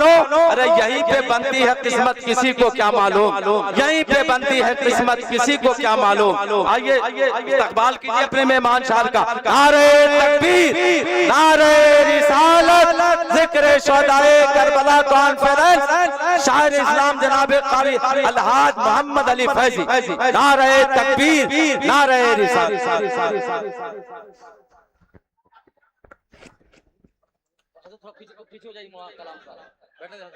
बनो। अरे यहीं पे बनती है किस्मत, किसी को क्या मालूम, यहीं पे बनती है किस्मत, किसी को क्या मालूम। आइए इस्तकबाल कीजिए अपने मेहमान शार का। नारे तकबीर, नारे रिसालत, जिक्र शोहदाए करबला कॉन्फ्रेंस, शायर इस्लाम जनाब कारी अलहाज मोहम्मद अली फैजी। नारे तकबीर, नारे रिसालत। पीछे हो जाइए कलाम साहब, बैठने दो।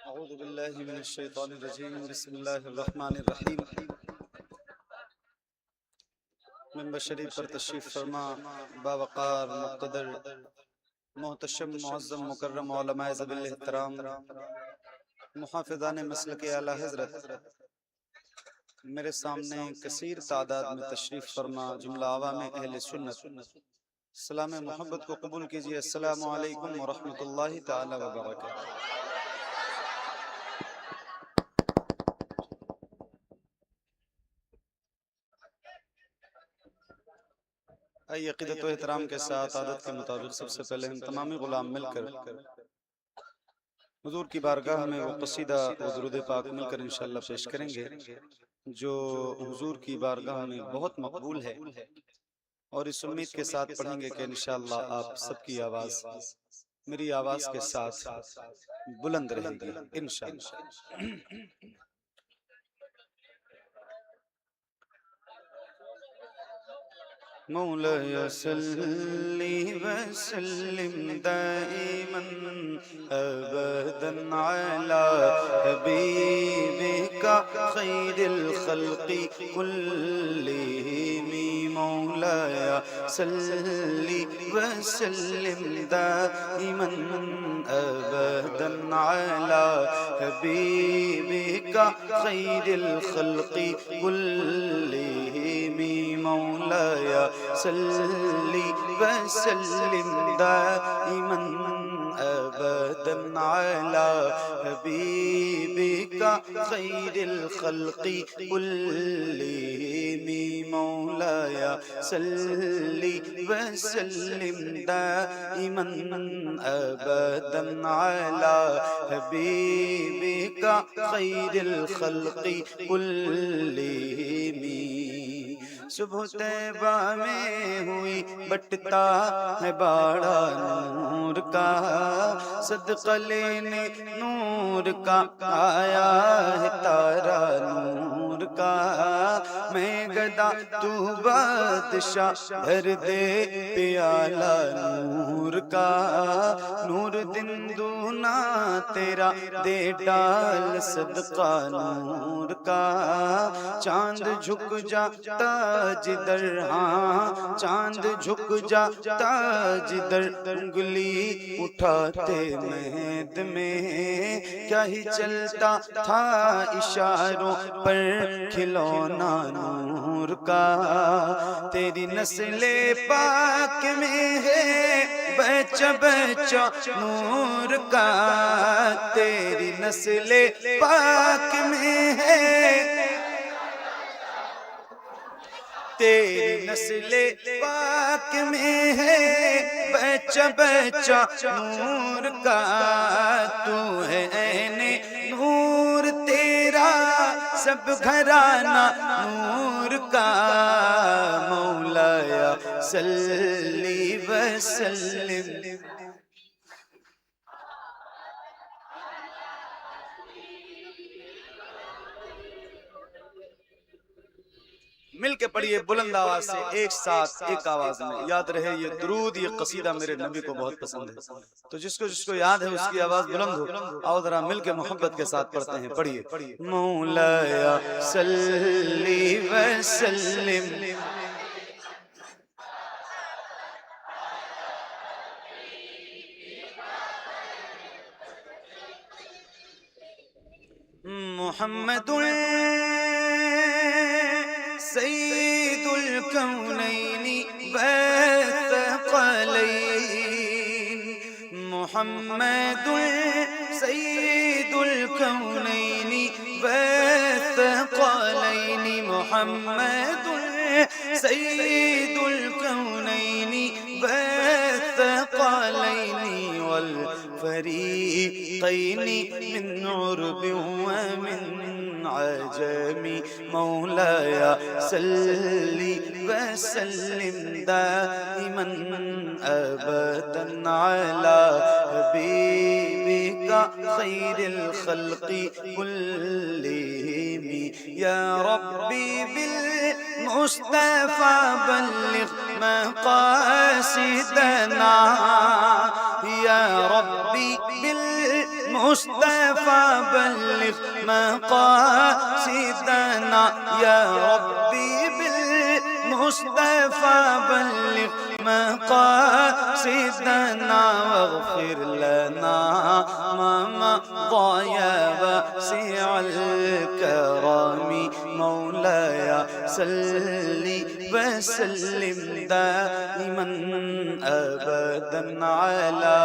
अऊज़ु बिल्लाहि मिनश शैतानिर रजीम, बिस्मिल्लाहिर रहमानिर रहीम। मिंबर शरीफ पर तशरीफ़ फरमा बावक़ार मुक़्तदर मोहतशम मुअज़्ज़म मुकर्रम उलमाए ज़वील एहतराम मुहाफ़िज़ाने मसलक आला हज़रत, मेरे सामने कसीर तादाद में तशरीफ़ फरमा जुमला आवाम अहले सुन्नत, सलाम मोहब्बत को कबूल कीजिए। अस्सलामु अलैकुम व रहमतुल्लाहि तआला व बरकातहू। आइए अक़ीदत व एहतराम के साथ आदत के मुताबिक सबसे पहले हम तमामी गुलाम मिलकर हुजूर की बारगाह में वो कसीदा व दुरूद पाक मिलकर इंशाअल्लाह पेश करेंगे, जो हुजूर की बारगाह में बहुत मकबूल है, और इस उम्मीद के साथ पढ़ेंगे कि इंशाअल्लाह आप सबकी आवाज़ मेरी आवाज़ के साथ बुलंद रहेगी इंशाअल्लाह। मौलाया सल्ली वसल्लिम दाइमन अबदन अला हबीबिका खैरिल खल्क़ि कुल्लिहिम। मौलाया सल्ली वसल्लिम दाइमन अबदन अला हबीबिका खैरिल खल्क़ि कुल्लिहिम। मौलाया सल्ली वसल्लिम दाइमन अबदन अला हबीबिका खैरिल खल्क़ि कुल्लिहिम। मौलाया सल्ली वसल्लिम दाइमन अबदन अला हबीबिका खैरिल खल्क़ि कुल्लिहिम। सुबह तैबा में हुई बटता है बाड़ा नूर का, सदका लेने नूर का आया है तारा नूर का। मैं गदा तू बादशाह भर दे प्याला नूर का। नूर दिन दूना तेरा दे डाल सदका नूर का। चांद झुक जाता जिधर, हाँ चांद झुक जाता जिधर, उंगली उठाते महद में क्या ही चलता था इशारों पर खिलौना नूर का। तेरी नस्ले पाक में है बच्चा बच्चा नूर का। तेरी नस्ले पाक में है, तेरी नस्ले पाक में है बच्चा बच्चा नूर का। तू है ऐने नूर, तेरा सब घराना नूर का। मौलाया सल्ली वसल्लिम। मिल के पढ़िए बुलंद आवाज से, एक साथ एक आवाज में। याद रहे ये दुरूद, ये कसीदा मेरे नबी को बहुत पसंद है, तो जिसको जिसको याद है उसकी आवाज बुलंद हो। आओ जरा मिल के मोहब्बत के साथ पढ़ते हैं, पढ़िए। मौलाया सल्ली वसल्लिम मुहम्मदुल सय्यिदुल कौनैनि वस्सक़लैन मुहम्मदुल सय्यिदुल कौनैनि वस्सक़लैन मुहम्मदुल सय्यिदुल कौनैनि वस्सक़लैन वल फरीक़ैन मिन उर्ब व मिन अजमी मौलाया सल्ली वसल्लिम दाइमन अबदन अला हबीबिका खैरिल खल्क़ि कुल्लिहिम या रब्बी बिल मुस्तफ़ा बल्लिग़ मक़ासिदना या रब्बी बिल मुस्तफ़ा बल्लिग़ मक़ासिदना या रब्बी बिल मुस्तफ़ा बल्लिग़ मक़ासिदना वग़फ़िर लना मा मज़ा या वासिअल करमी मौलाया सल्ली वसल्लिम दाइमन अबदन अला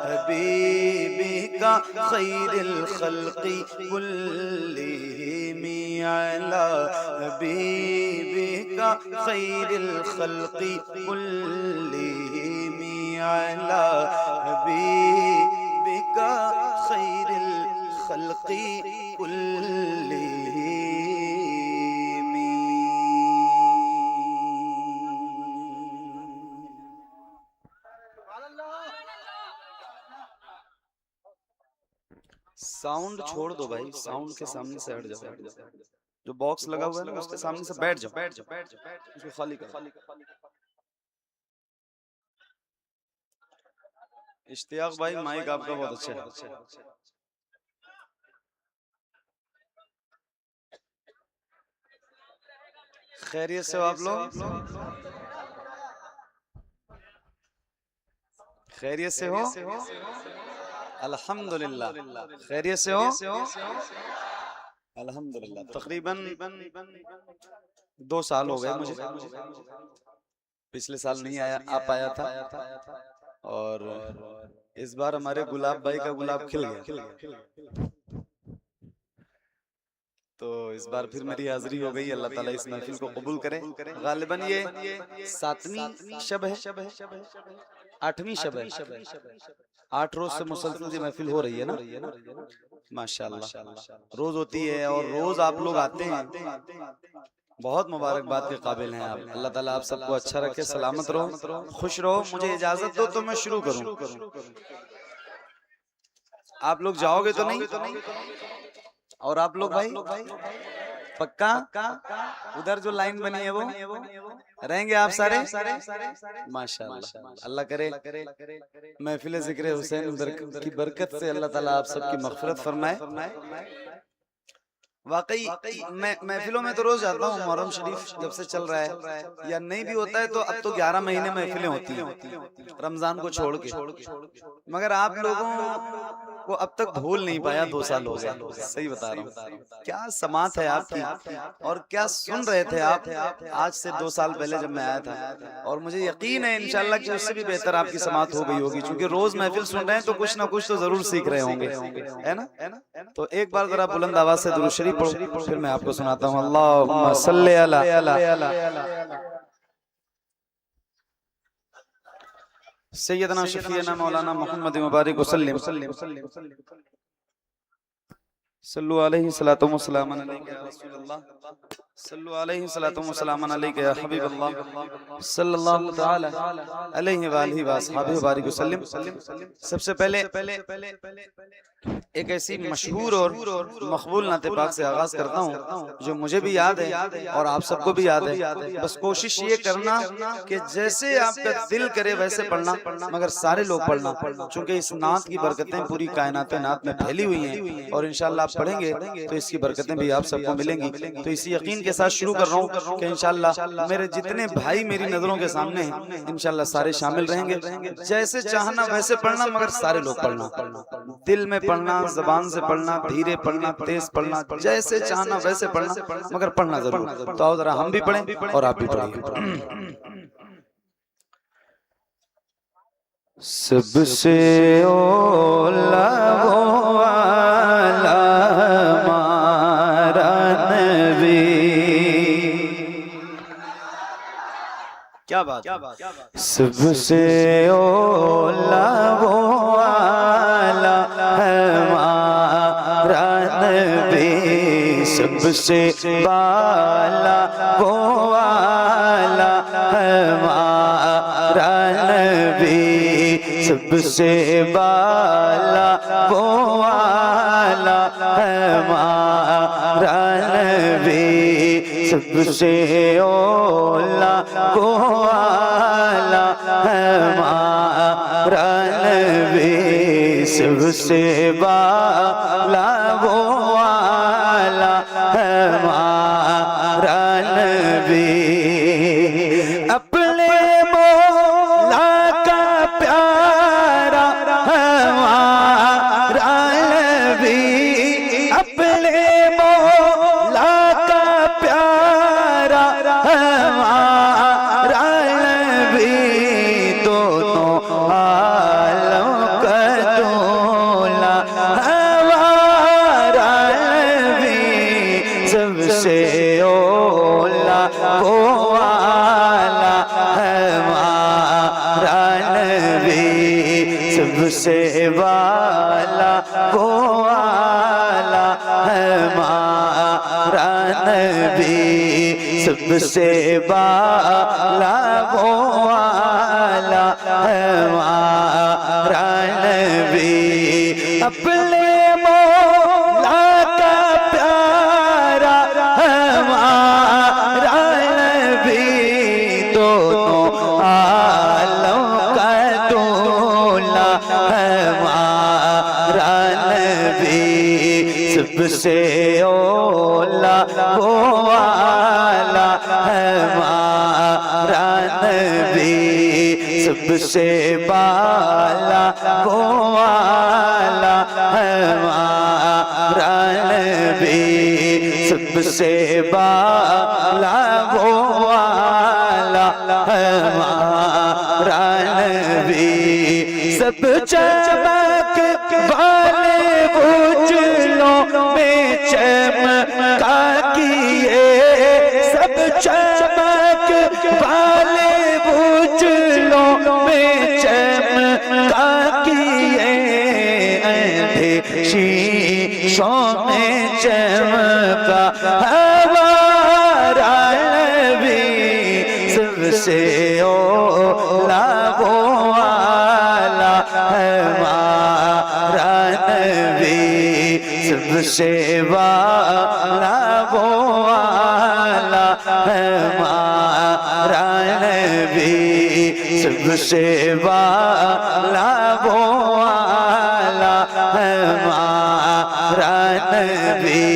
हबीबिका खैरिल खल्क़ि कुल्लिहिम अला हबीबिका खैरिल खल्क़ि कुल्लिहिम अला हबीबिका खैरिल खल्क़ि कुल्लिहिम। साउंड छोड़ दो भाई, साउंड के सामने से हट जाओ। जो बॉक्स लगा हुआ है ना उसके सामने से बैठ जाओ, उसको खाली कर। इश्तियाक भाई माइक आपका बहुत अच्छा है। खैरियत से हो आप लोग? खैरियत से हो? अल्हम्दुलिल्लाह। खैरियत से हो? अल्हम्दुलिल्लाह। तकरीबन 2 साल हो गए मुझे, पिछले साल नहीं आ पाया था और इस बार हमारे गुलाब भाई का गुलाब खिल गया, तो इस बार फिर मेरी हाजिरी हो गई। अल्लाह ताला इस महफिल को कबूल करे। गालिबन ये 7वीं शब है, 8वीं शब है। 8 रोज से मुसलसल की महफिल हो रही है ना, माशाअल्लाह। रोज होती है और रोज आप लोग आते हैं, बहुत मुबारकबाद के काबिल हैं आप। अल्लाह ताला आप सबको अच्छा रखे, सलामत रहो, खुश रहो। मुझे इजाजत दो तो मैं शुरू करूं। आप लोग जाओगे तो नहीं? और आप लोग भाई पक्का? उधर जो लाइन बनी है वो रहेंगे आप सारे? माशाअल्लाह। अल्लाह करे महफिल ज़िक्र हुसैन की बरकत से अल्लाह ताला आप सबकी मग़फ़िरत फरमाए। वाकई मैं महफिलों में तो रोज जाता हूँ, मुहर्रम शरीफ जब से चल रहा है या नहीं भी होता है तो अब तो 11 महीने महफिलें होती हैं रमजान को छोड़ के, मगर आप लोगों को अब तक भूल नहीं पाया। 2 साल हो गए, सही बता रहा हूँ। क्या समात है आपकी और क्या सुन रहे थे आप आज से 2 साल पहले जब मैं आया था, और मुझे यकीन है इंशाल्लाह कि उससे भी बेहतर आपकी समात हो गई होगी, क्योंकि रोज महफिल सुन रहे हैं तो कुछ ना कुछ तो जरूर सीख रहे होंगे, है ना? तो एक बार जरा बुलंद आवाज से दुरूद शरीफ पढ़ो, फिर मैं आपको सुनाता हूँ। अल्लाहुम्मा सल्ली अला सैयदना शफीना मौलाना मोहम्मद मुबारक वसल्लम सल्लु अलैहि सलातो व सलाम अलैका या रसूलल्लाह सल्लु अलैहि सलातो व सलाम अलैका या हबीबल्लाह सल्लल्लाहु तआला अलैहि व आलिहि व अस्हाबिहि बारिक वसल्लम। सबसे पहले एक ऐसी मशहूर और मकबूल नाते पाक से आगाज करता हूँ जो मुझे भी याद है और आप सबको भी याद है। बस कोशिश ये करना कि जैसे आपका दिल करे वैसे पढ़ना, मगर सारे लोग पढ़ना, क्योंकि इस नात की बरकतें पूरी कायनात नात में फैली हुई हैं और इंशाअल्लाह आप पढ़ेंगे तो इसकी बरकतें भी आप सबको मिलेंगी। तो इसी यकीन के साथ शुरू कर रहा हूँ कि इंशाल्लाह मेरे जितने भाई मेरी नजरों के सामने हैं इंशाल्लाह सारे शामिल रहेंगे। जैसे चाहना वैसे पढ़ना, मगर सारे लोग पढ़ना, दिल में पढ़ना, जबान से पढ़ना, धीरे पढ़ना, तेज पढ़ना, जैसे चाहना वैसे पढ़ना, मगर पढ़ना जरूर। तो आओ जरा हम भी पढ़ें और आप भी पढ़िए। सबसे ओला वो आला हमारा नबी। क्या बात, सबसे ओला वो आला हमारा नबी, सबसे बाला वो आला हमारा नबी, सबसे बाला वो आला हमारा नबी, सबसे ओला वो आला हमारा नबी, सबसे बाला वो आला हमारा नबी। अपने मौला का प्यारा हमारा नबी, अपने मौला का प्यारा हमारा नबी, दोनों आलम का दूल्हा हमारा नबी, सबसे ओला वो आला हमारा नबी, सबसे वाला वो आला हमारा नबी, सबसे वाला वो आला हमारा नबी। अपने मौला का प्यारा हमारा नबी, दोनों आलम का दूल्हा हमारा नबी, सबसे ओला वो आला हमारा नबी, सबसे बाला वो आला हमारा नबी, सबसे बाला वो आला हमारा नबी। सब चमक वाले उजलों में चमका किए, सब चमक वाले उजलों में चमका किए, अंधे शीशों में चमका हमारा नबी, सबसे ओला वो आला हमारा नबी, सबसे वाला वो आला हमारा नबी, सबसे वाला वो आला हमारा नबी।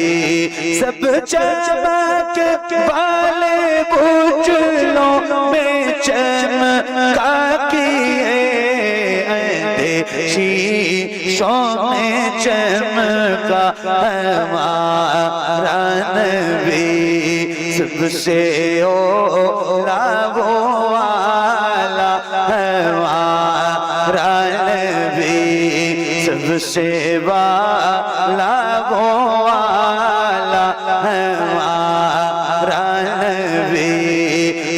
सब चमक वाले उजलों में चमका किए, अंधे शीशों में चमका हमारा नबी, सबसे ओला वो आला हमारा नबी, सबसे वाला वो आला हमारा नबी,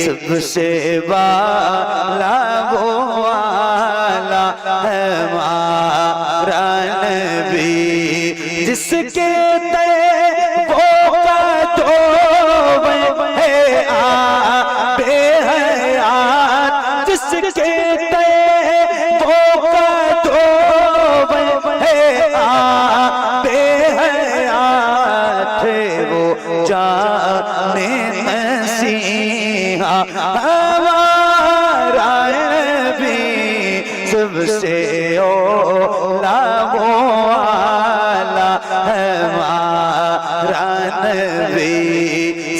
सबसे वाला वो आला हमारा नबी। जिसके वो का तो है आबे हयात, जिसके वो का तो है आबे हयात, वो जाने मसीहा हमारा नबी, सबसे ओला वो आला हमारा नबी,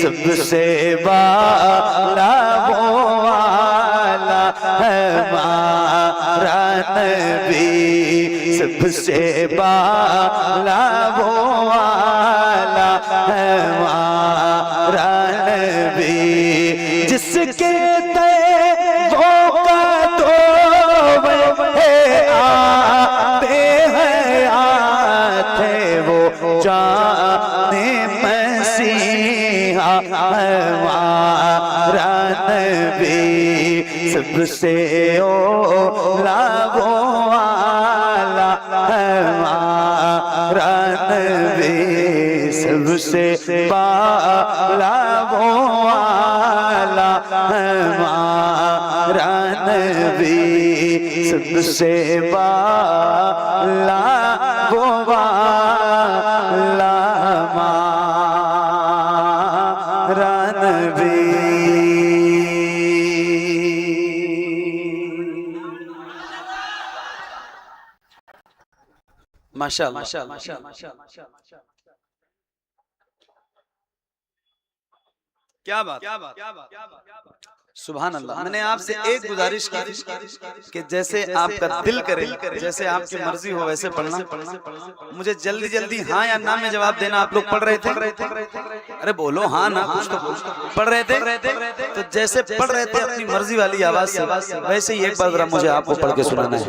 सबसे बाला वो वाला हमारा नबी, सबसे बाला वो वाला हमारा नबी, जिसके वो का तो आते हैं आते वो जाने मसीहा हमारा नबी, सबसे ओला वो वाला हमारा नबी, सबसे बाला वो वाला हमारा नबी, सबसे बाला वो वाला हमारा नबी। माशाअल्लाह, क्या बात, सुभान अल्लाह। मैंने आपसे एक गुजारिश की कि जैसे आपका दिल करे, जैसे आपकी मर्जी हो वैसे पढ़ना। मुझे जल्दी जल्दी हाँ या ना में जवाब देना। आप लोग पढ़ रहे थे, अरे बोलो हाँ ना, कुछ तो पढ़ रहे थे, तो जैसे पढ़ रहे थे अपनी मर्जी वाली आवाज से, वैसे ही एक बार जरा मुझे आपको पढ़ के सुनाना है।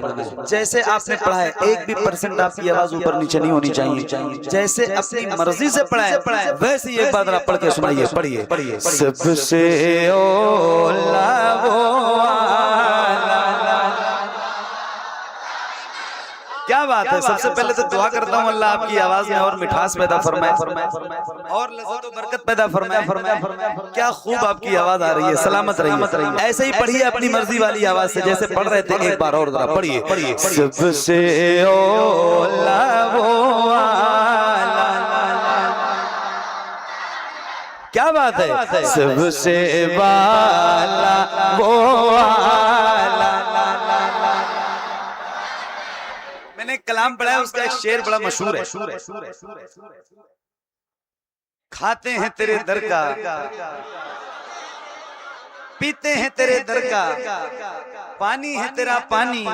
जैसे आपने पढ़ा है, 1% आपकी आवाज ऊपर नीचे नहीं होनी चाहिए। जैसे अपनी मर्जी से पढ़ा है वैसे ही एक बार जरा पढ़ के सुनाइए। पढ़िए, सबसे ओला वो क्या बात है। सबसे पहले तो दुआ करता हूँ अल्लाह आपकी आवाज में और मिठास पैदा फरमाए और लज़्ज़त और बरकत पैदा फरमाए। क्या खूब आपकी आवाज आ रही है, सलामत रहिए। ऐसे ही पढ़िए अपनी मर्जी वाली आवाज से, जैसे पढ़ रहे थे एक बार और जरा पढ़िए। सबसे ओला वो वाला, क्या बात है, सबसे वाला वो वाला। मैंने कलाम पढ़ा है, उसका एक शेर बड़ा मशहूर है। खाते हैं तेरे दर का, पीते हैं तेरे दर का, पानी है तेरा पानी,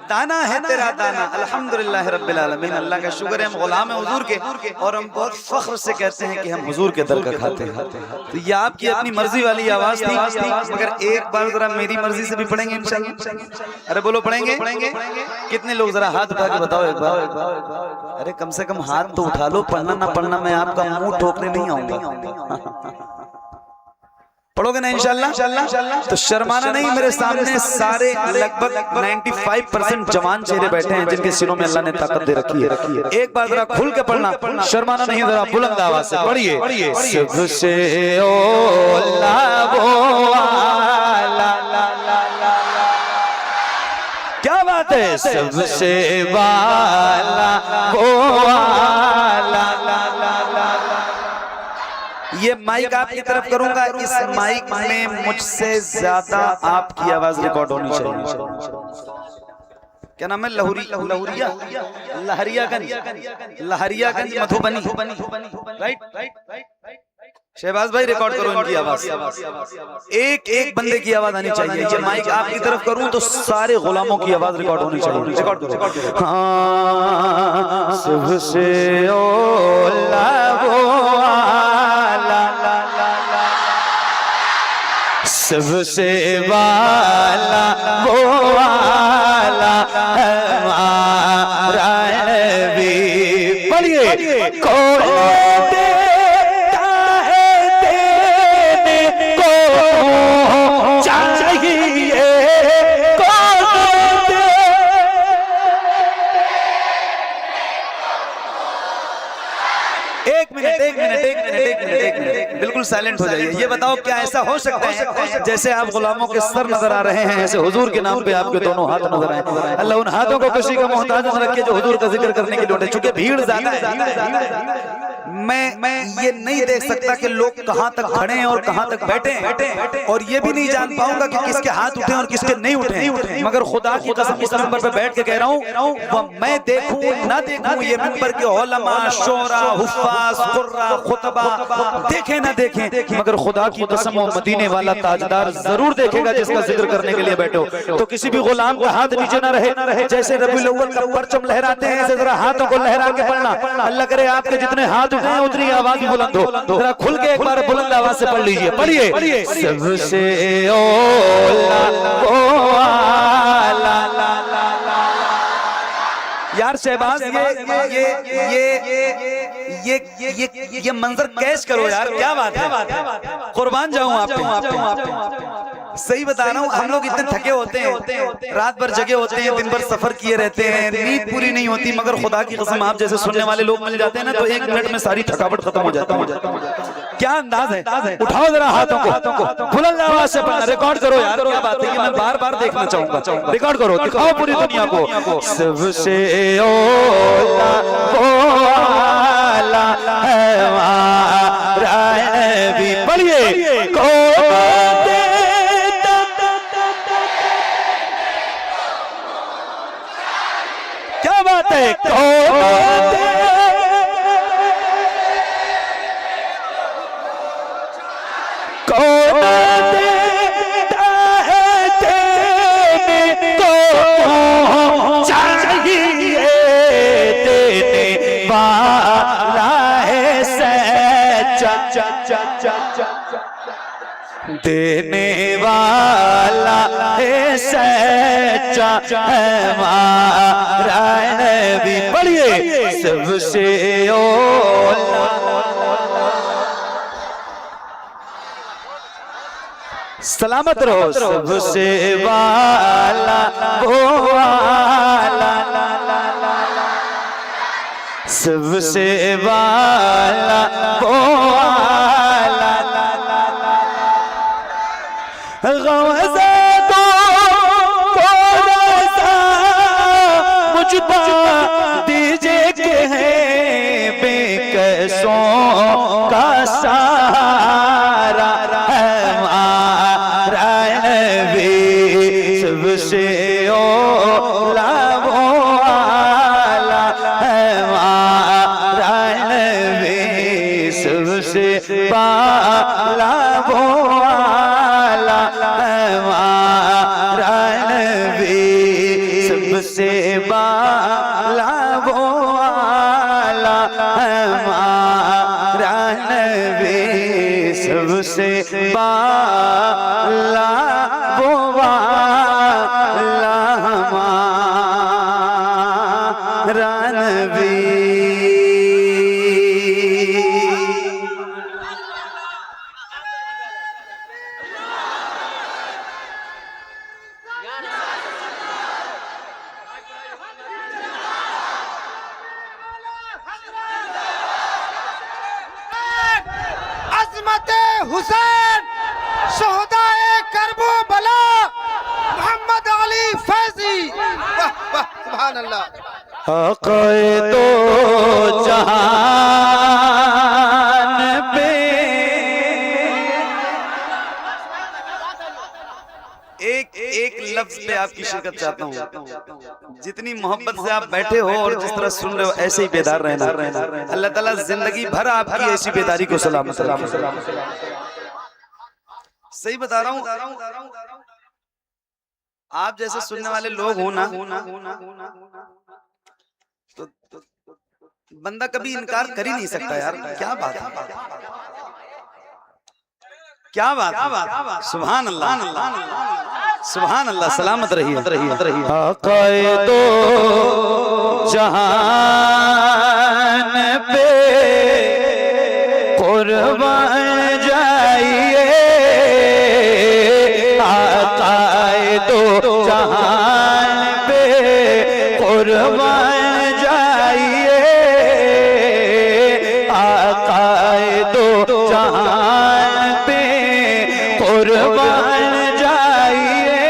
दाना है तेरा दाना। अल्हम्दुलिल्लाह रब्बिल आलमीन। अल्लाह का शुक्र है हम गुलाम हैं हुजूर के, और हम बहुत फख्र से कहते हैं कि हम हुजूर के दर का खाते हैं। तो ये आपकी अपनी मर्जी वाली आवाज थी, मगर एक बार जरा मेरी मर्जी से भी पढ़ेंगे इंशाअल्लाह। अरे बोलो पढ़ेंगे? कितने लोग जरा हाथ उठा के बताओ एक बार। अरे कम से कम हाथ तो उठा लो। पढ़ना ना पढ़ना मैं आपका मुंह ठोकने नहीं आऊंगा। पढ़ोगे ना इंशाअल्लाह? तो शर्माना नहीं। मेरे सामने सारे लगभग 95% जवान चेहरे बैठे हैं जिनके सिरों में अल्लाह ने ताकत दे रखी है। एक बार जरा खुल के पढ़ना, शर्माना नहीं, जरा बुलंद आवाज से पढ़िए। सबसे ओला वो वाला, क्या बात है, सबसे वाला वो वाला। ये माइक आपकी तरफ करूंगा, इस माइक में मुझसे ज्यादा आपकी आवाज रिकॉर्ड होनी चाहिए। क्या नाम है? लहरियागंज मधुबनी, राइट? शहबाज भाई रिकॉर्ड करो इनकी आवाज, एक एक बंदे की आवाज आनी चाहिए। ये माइक आपकी तरफ करूं तो सारे गुलामों की आवाज रिकॉर्ड होनी चाहिए। रिकॉर्ड करो। हाँ, सबसे ओला वो वाला, सबसे वाला वो वाला हमारा नबी। पढ़िए, कौन देता है देने को चाहिए, कौन दे। एक मिनट बिल्कुल साइलेंट हो जाइए। ये बताओ क्या ऐसा हो सकता है जैसे आप गुलामों के सर नजर आ रहे हैं, ऐसे हुजूर के नाम पे आपके दोनों हाथ नजर आए। अल्लाह उन हाथों को किसी का मोहताज न रखे जो हुजूर का जिक्र करने के लिए उठे, चूंकि भीड़ ज्यादा है। मैं ये नहीं देख सकता कि लोग कहां तक खड़े हैं और कहां तक बैठे हैं, और ये भी नहीं जान पाऊंगा कि किसके हाथ उठे और किसके नहीं उठे। मगर खुदा की कसम इस मिंबर पे बैठ के कह रहा हूं, वह मैं देखूं ना देखूं, ये मिंबर के उलमा, शोरा, हुफ्फाज, कुर्रा, खुतबा देखें ना देखें, मगर खुदा की कसम वो मदीने वाला ताजदार जरूर देखेगा जिसका जिक्र करने के लिए बैठो। तो किसी भी गुलाम का हाथ नीचे ना रहे। जैसे रबीउल अव्वल का परचम लहराते हैं, ऐसे जरा हाथों को लहरा के पढ़ना। अल्लाह करे आपके जितने हाथ उठे हैं उतनी आवाज बुलंद हो। जरा खुल के एक बार बुलंद आवाज से पढ़ लीजिए, पढ़िए। सबसे ओला यार शहबाज, ये मंजर कैच करो यार, क्या बात है, कुर्बान जाऊं आप पे। सही बता रहा हूँ, हम लोग इतने थके होते हैं, रात भर जगे होते हैं, दिन भर सफर किए रहते हैं, नींद पूरी नहीं होती, मगर खुदा की कसम आप जैसे सुनने वाले लोग मिल जाते हैं ना, तो 1 मिनट में सारी थकावट खत्म हो जाती है। क्या अंदाज है, उठाओ जरा हाथों को, बुलंद आवाज से पढ़ना, रिकॉर्ड करो यार, क्या बात है, मैं बार बार देखना चाहूंगा, रिकॉर्ड करो, दिखाओ पूरी दुनिया को। सबसे ओला भी पढ़िए, क्या बात है, देने वाला है सच्चा हमारा नबी, पढ़िए। सबसे ओला सलामत रहो, सबसे वाला वो वाला, सबसे वाला वो वाला, गौज़ा तो थोड़ा सा मुझको दीजिए कि है बेकसों का सहारा हमारा नबी, सबसे ओला वो वाला हमारा नबी, सबसे वाला वो वाला हमारा नबी, सबसे वाला वो वाला हमारा नबी, सबसे वाला वो वाला हमारा नबी। हुसैन शोहदाए करबला मोहम्मद अली फैजी, वाह वाह सुभान अल्लाह। आक़ाए दो जहान पे एक लफ्ज पे आपकी शिरकत चाहता हूँ। जितनी मोहब्बत से आप बैठे हो और जिस तरह सुन रहे हो, ऐसे ही बेदार रहना। अल्लाह ताला जिंदगी भर आपकी ऐसी बेदारी को सलामत रखे। सही बता रहा हूँ, आप जैसे सुनने वाले लोग हो ना, तो बंदा कभी इनकार कर ही नहीं सकता यार। क्या बात है, क्या बात, सुभान अल्लाह, सुभान अल्लाह, सलामत रहिए। आक़ाए दो जहान पे कुर्बान जाइए, आक़ाए दो जहान पे कुर्बान जाइए, आक़ाए दो जहान पे कुर्बान जाइए,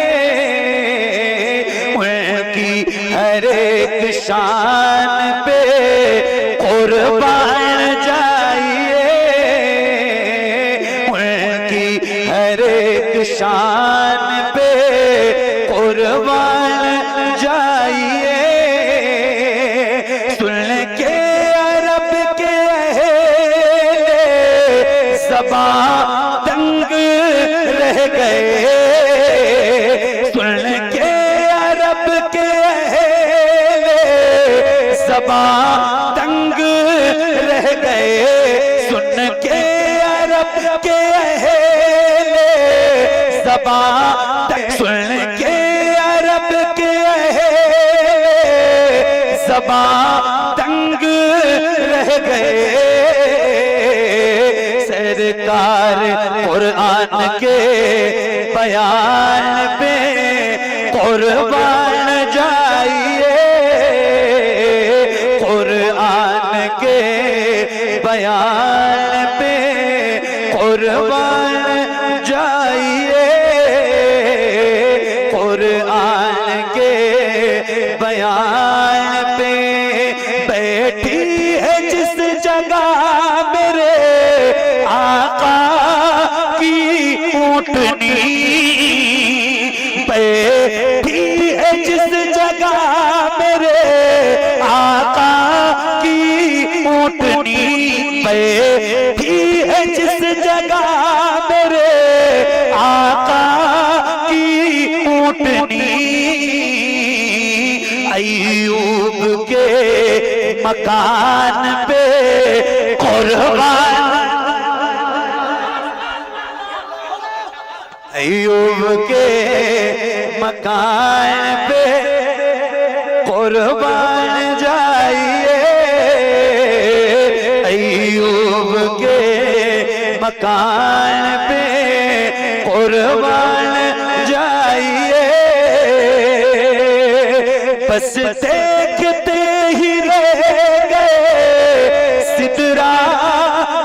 उनकी हर एक शान पे कुर्बान जाइए, पे कुर्बान जाइए। सुन के अरब के ज़बान तंग रह गए। सुन के अरब के ज़बान तंग रह गए। सुन के अरब के ज़बान सुन के अरब के ज़बान तंग रह गए। सरकार कुरान के बयान पे कुर्बान जाइए। कुरान के बयान पे कुर्बान जाइए। कुरान के बयान पे बैठी है जिस जगह मेरे आका की ऊँटनी। बैठी है जिस जगह मेरे आका की ऊँटनी। बैठी है जिस जगह मेरे आका की ऊँटनी। अय्यूब के मकान पे कुर्बान। अय्यूब के मकान पे कुर्बान जाइए। अय्यूब के मकान पे कुर्बान जाइए। बस देखते ही रह गए सिदरा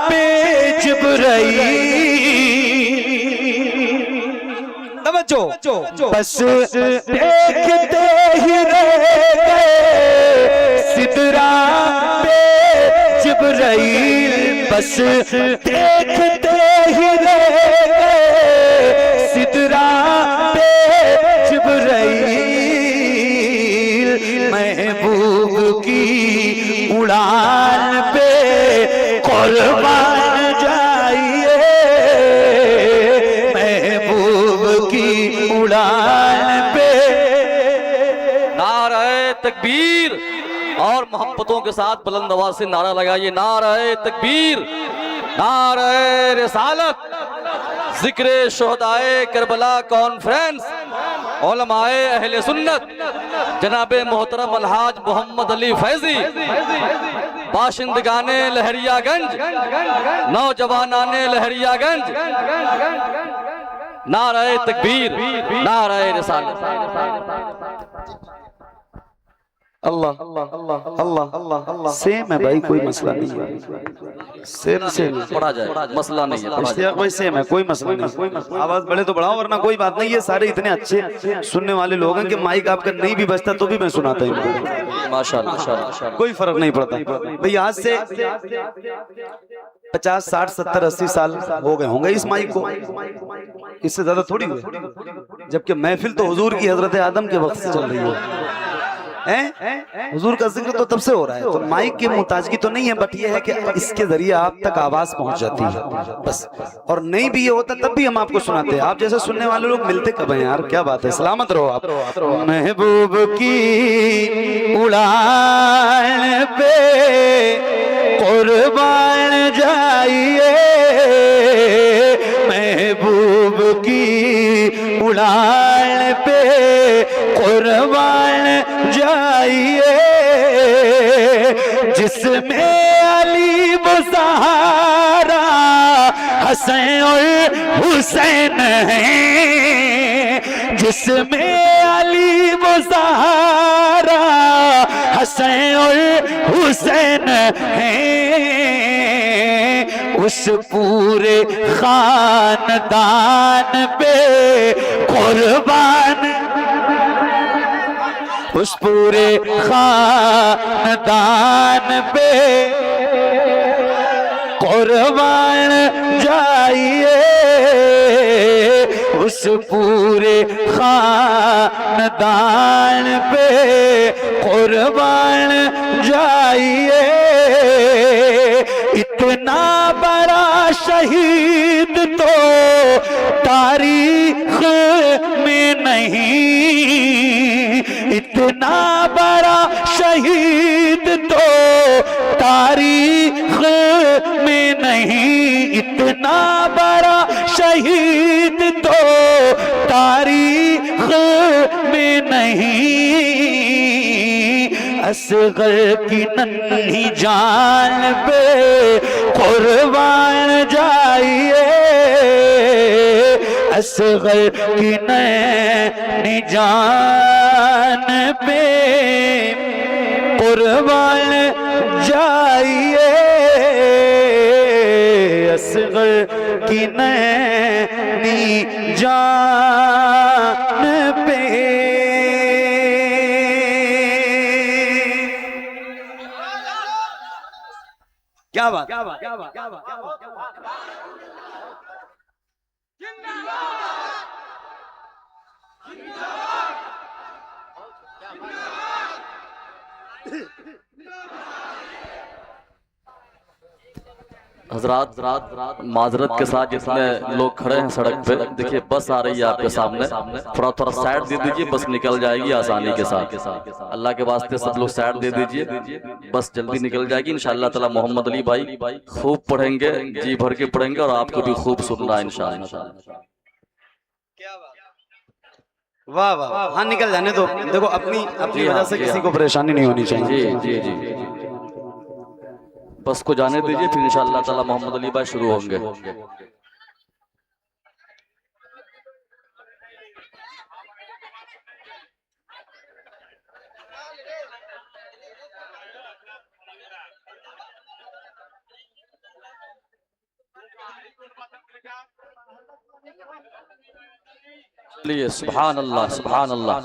पे जिब्राइल। बस देखते ही रह गए सिदरा पे जिब्राइल। बस देखते ही रह गए सिदरा पे जिब्राइल। महबूब की उड़ान पे कुर्बान जाइए। महबूब की उड़ान पे नारे तकबीर और मोहब्बतों के साथ बुलंद आवाज से नारा लगाइए। नारे तकबीर, नारे रिसालत, जिक्र शोहदाए करबला कॉन्फ्रेंस, उलमाए अहले सुन्नत जनाबे मोहतरम अलहाज मोहम्मद अली फैजी, बाशिंदगाने लहरियागंज, नौजवानाने लहरियागंज। नारे तकबीर, नारे रिसालत। अल्लाह अल्लाह अल्लाह अल्लाह अल्लाह। सेम है भाई, कोई मसला नहीं है। सेम सेम पढ़ा जाए, मसला नहीं है। इश्तियाक भाई सेम है, कोई मसला नहीं। आवाज बढ़े तो बढ़ाओ वरना कोई बात नहीं। ये सारे इतने अच्छे सुनने वाले लोग हैं कि माइक आपका नहीं भी बजता तो भी मैं सुनाता हूँ। माशाअल्लाह माशाअल्लाह, कोई फर्क नहीं पड़ता भाई। आज से 50 60 70 80 साल हो गए होंगे इस माइक को, इससे ज्यादा थोड़ी हुए। जबकि महफिल तो हुजूर की हजरत आदम के वक्त से चल रही है। हुजूर का जिक्र तो तब से हो रहा है। तो माइक की मुताजगी तो नहीं है, बट ये है कि इसके जरिए आप तक आवाज पहुंच जाती है बस। और नहीं भी ये होता तब भी हम आपको सुनाते हैं। आप जैसे सुनने वाले लोग मिलते कब हैं यार, क्या बात है। सलामत रहो आप। महबूब की उड़ान पे कुर्बान जाइए। महबूब की उड़ान पे कुर्बान जाइए। जिसमें अली वो ज़हरा हसन और हुसैन हैं। जिसमें अली वो ज़हरा हसन और हुसैन हैं। उस पूरे खानदान पे कुर्बान, उस पूरे खानदान पे कुर्बान जाइए। उस पूरे खानदान पे कुर्बान जाइए। इतना बड़ा शहीद तो तारीख में नहीं, इतना बड़ा शहीद तो तारीख में नहीं, इतना बड़ा शहीद तो तारीख में नहीं। असगर की नन्ही जान पे कुर्बान जाइए। असगर की नन्ही जान पे कुर्बान जाइए। असगर की नन्ही जान पे। क्या बात, क्या बात, क्या बात, क्या बात, क्या बात, क्या बात। हजरात माजरत के साथ जितने लोग खड़े हैं सड़क पे, देखिए बस आ रही है आपके सामने, थोड़ा थोड़ा साइड दे दीजिए, बस निकल जाएगी आसानी के साथ। अल्लाह के वास्ते सब लोग साइड दे दीजिए, बस जल्दी निकल जाएगी इंशाअल्लाह ताला। मोहम्मद अली भाई खूब पढ़ेंगे, जी भर के पढ़ेंगे और आपको भी खूब सुनना है इंशाअल्लाह। वाह वाह, हाँ निकल जाने दो। देखो अपनी वजह से किसी को परेशानी नहीं होनी चाहिए। जी जी जी, बस को जाने दीजिए, फिर इंशाअल्लाह ताला मोहम्मद अली भाई शुरू होंगे। चलिए, सुभान अल्लाह, सुभान अल्लाह।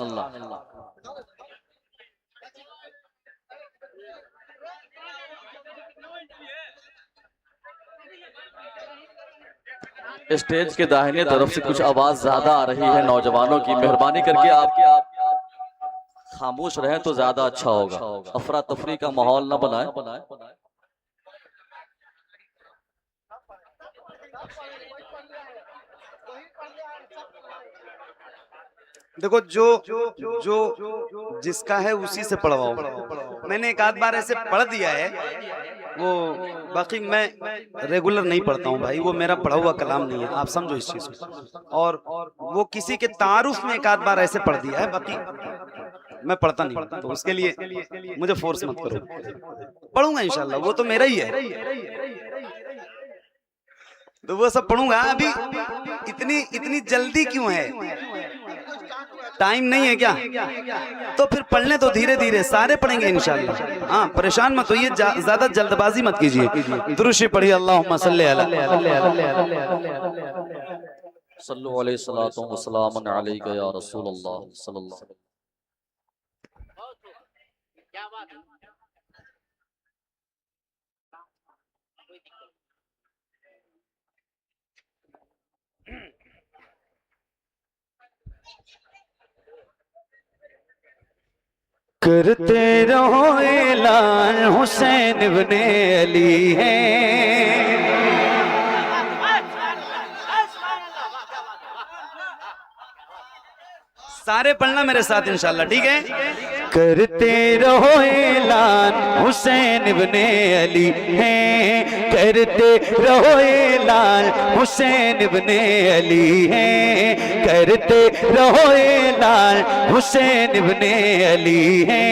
स्टेज के दाहिने तरफ से कुछ आवाज ज्यादा आ रही है नौजवानों की, मेहरबानी करके आप खामोश रहें तो ज्यादा अच्छा होगा। अफरा तफरी का माहौल न बनाए। देखो जो जिसका है उसी से पढ़वाओ। मैंने एक आध बार ऐसे पढ़ दिया है, वो बाकी मैं रेगुलर नहीं पढ़ता हूँ भाई, वो मेरा पढ़ा हुआ कलाम नहीं है, आप समझो इस चीज को। और वो किसी के तारुफ में एक आध बार ऐसे पढ़ दिया है, बाकी मैं पढ़ता नहीं, तो उसके लिए मुझे फोर्स मत करो। पढ़ूंगा इंशाल्लाह, वो तो मेरा ही है, तो वो सब पढ़ूंगा। अभी इतनी जल्दी क्यों है? टाइम नहीं है क्या? तो फिर पढ़ने तो धीरे धीरे, सारे पढ़ेंगे इंशाल्लाह। हाँ परेशान मत होइए, ज्यादा जल्दबाजी मत कीजिए। दुरूद पढ़िए, अल्लाहुम्मा सल्ली अला सल्लल्लाहु अलैहि सल्लल्लाहु वसल्लम अलैका या रसूलल्लाह सल्लल्लाहु अलैहि। क्या बात है? करते रहो ऐलान हुसैन इब्ने अली है। सारे पढ़ना मेरे साथ इंशाल्लाह, ठीक है? करते रहो ऐलान हुसैन इब्ने अली है। करते रहो ऐलान हुसैन इब्ने अली है। करते रहो ऐलान हुसैन इब्ने अली है।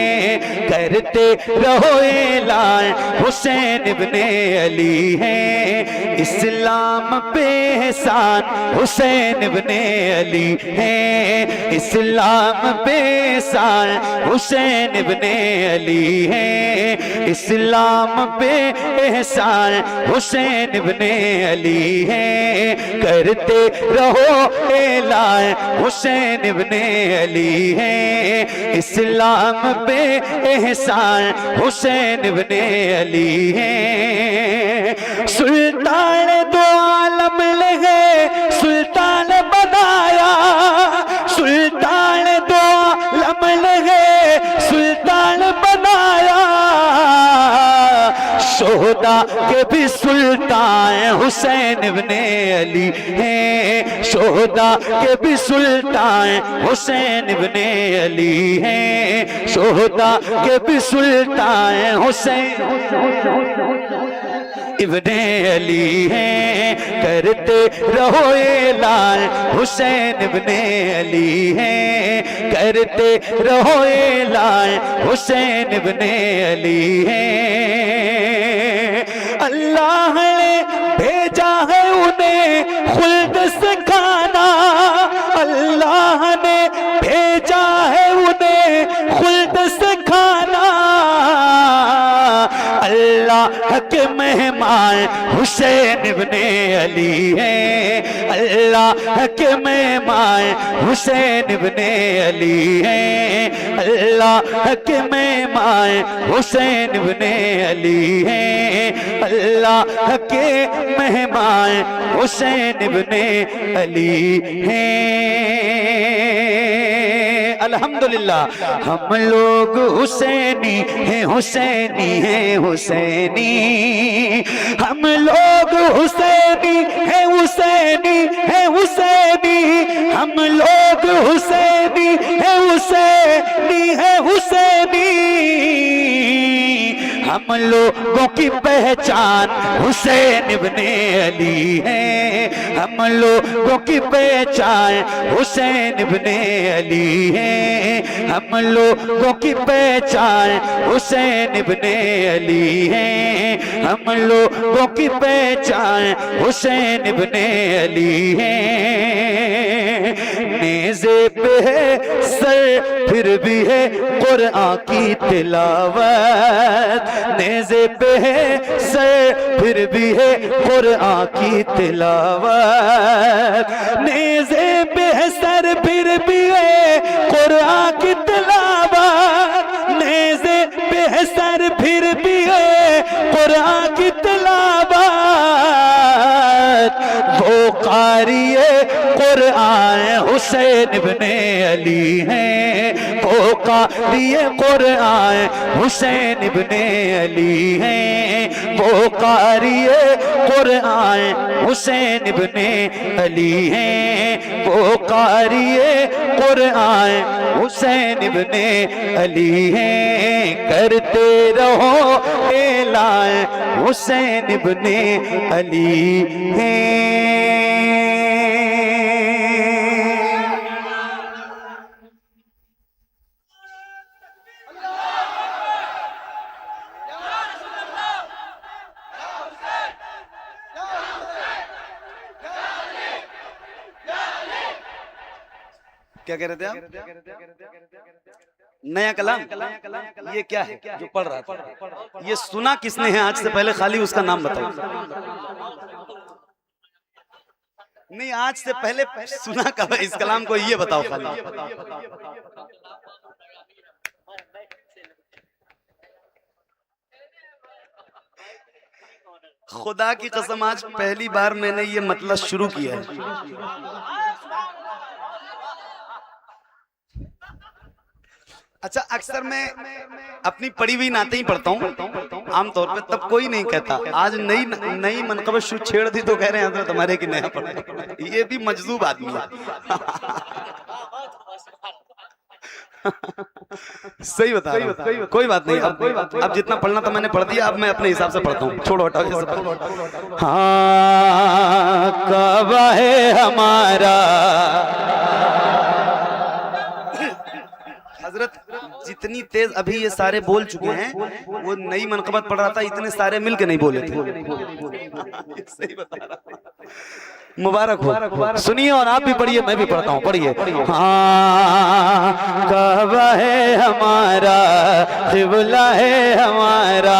करते रहो ऐलान हुसैन इब्ने अली है। इस्लाम पे एहसान हुसैन इब्ने अली है। इस्लाम पे एहसान हुसैन इब्ने अली है। इस्लाम पे एहसान हुसैन इब्ने अली है। करते रहो ऐलान हुसैन इब्ने अली है। इस्लाम पे एहसान हुसैन इब्ने अली है। सुल्तान दो आलम लगे सुल्तान बनाया शोहदा के भी सुल्तान हुसैन इब्ने अली हैं, शोहदा के भी सुल्तान हुसैन इब्ने अली हैं, शोहदा के भी सुल्तान हुसैन इब्ने अली हैं, करते रहो ऐलान हुसैन इब्ने अली हैं, करते रहो ऐलान हुसैन इब्ने अली हैं। अल्लाह ने भेजा है उन्हें खुल्द सिखाना, अल्लाह ने भेजा है उन्हें खुल्द सिखाना, अल्लाह के मेहमान हुसैन इब्ने अली हैं, अल्लाह के मेहमान हुसैन इब्ने अली हैं, अल्लाह के मेहमान हुसैन इब्ने अली हैं, अल्लाह के मेहमान हुसैन इब्ने अली हैं। अल्हम्दुलिल्लाह हम लोग हुसैनी हैं, हुसैनी हैं, हुसैनी हम लोग हुसैनी हैं, हुसैनी हैं, हुसैनी हम लोग हुसैनी हैं, हुसैनी हैं, हुसैनी हम लोगों की पहचान हुसैन इब्ने अली है, हम लोगों की पहचान हुसैन इब्ने अली है, हम लोगों की पहचान हुसैन इब्ने अली है, हम लोगों की पहचान हुसैन इब्ने अली है। नेज़े पे है सर फिर भी है कुरान की तिलावत, नेज़े पे है सर फिर भी है कुरान की तिलावत, नेज़े पे है सर फिर भी है कुरान की तिलावत, नेज़े पे है सर फिर भी है कुरान की तिलावत, वो क़ारिए कुरान हुसैन इब्ने अली हैं, वो क़ारिए कुरान हुसैन इब्ने अली हैं, वो क़ारिए कुरान हुसैन इब्ने अली हैं, वो क़ारिए कुरान हुसैन इब्ने अली हैं, करते रहो ऐलान हुसैन इब्ने अली हैं। क्या कह रहे थे आप? नया कलाम, ये क्या है जो पढ़ रहा था? ये सुना किसने है आज से पहले? खाली उसका नाम बताओ। नहीं, आज से पहले सुना कब है इस कलाम को, ये बताओ खाली। खुदा की कसम आज पहली बार मैंने ये मतलब शुरू किया है। अच्छा, अक्सर मैं अपनी पढ़ी हुई नाते ही पढ़ता हूँ आमतौर पे, तब कोई नहीं कहता। आज नई मनकबत शुरू छेड़ दी तो कह रहे हैं हजरत हमारे की नया पढ़। ये भी मजजूब आदमी है। सही बता रहा हूं, कोई बात नहीं। अब जितना पढ़ना था मैंने पढ़ दिया, अब मैं अपने हिसाब से पढ़ता हूँ। छोड़ो, हटाओ। हाँ, काबा है हमारा। हजरत जितनी तेज अभी ये सारे बोल चुके हैं, वो नई मनकबत पढ़ रहा था, इतने सारे मिलके नहीं बोले थे। सही बता रहा। मुबारक हो। सुनिए और आप भी पढ़िए, मैं भी पढ़ता हूँ। पढ़िए। हाँ, काबा है हमारा, क़िबला है हमारा,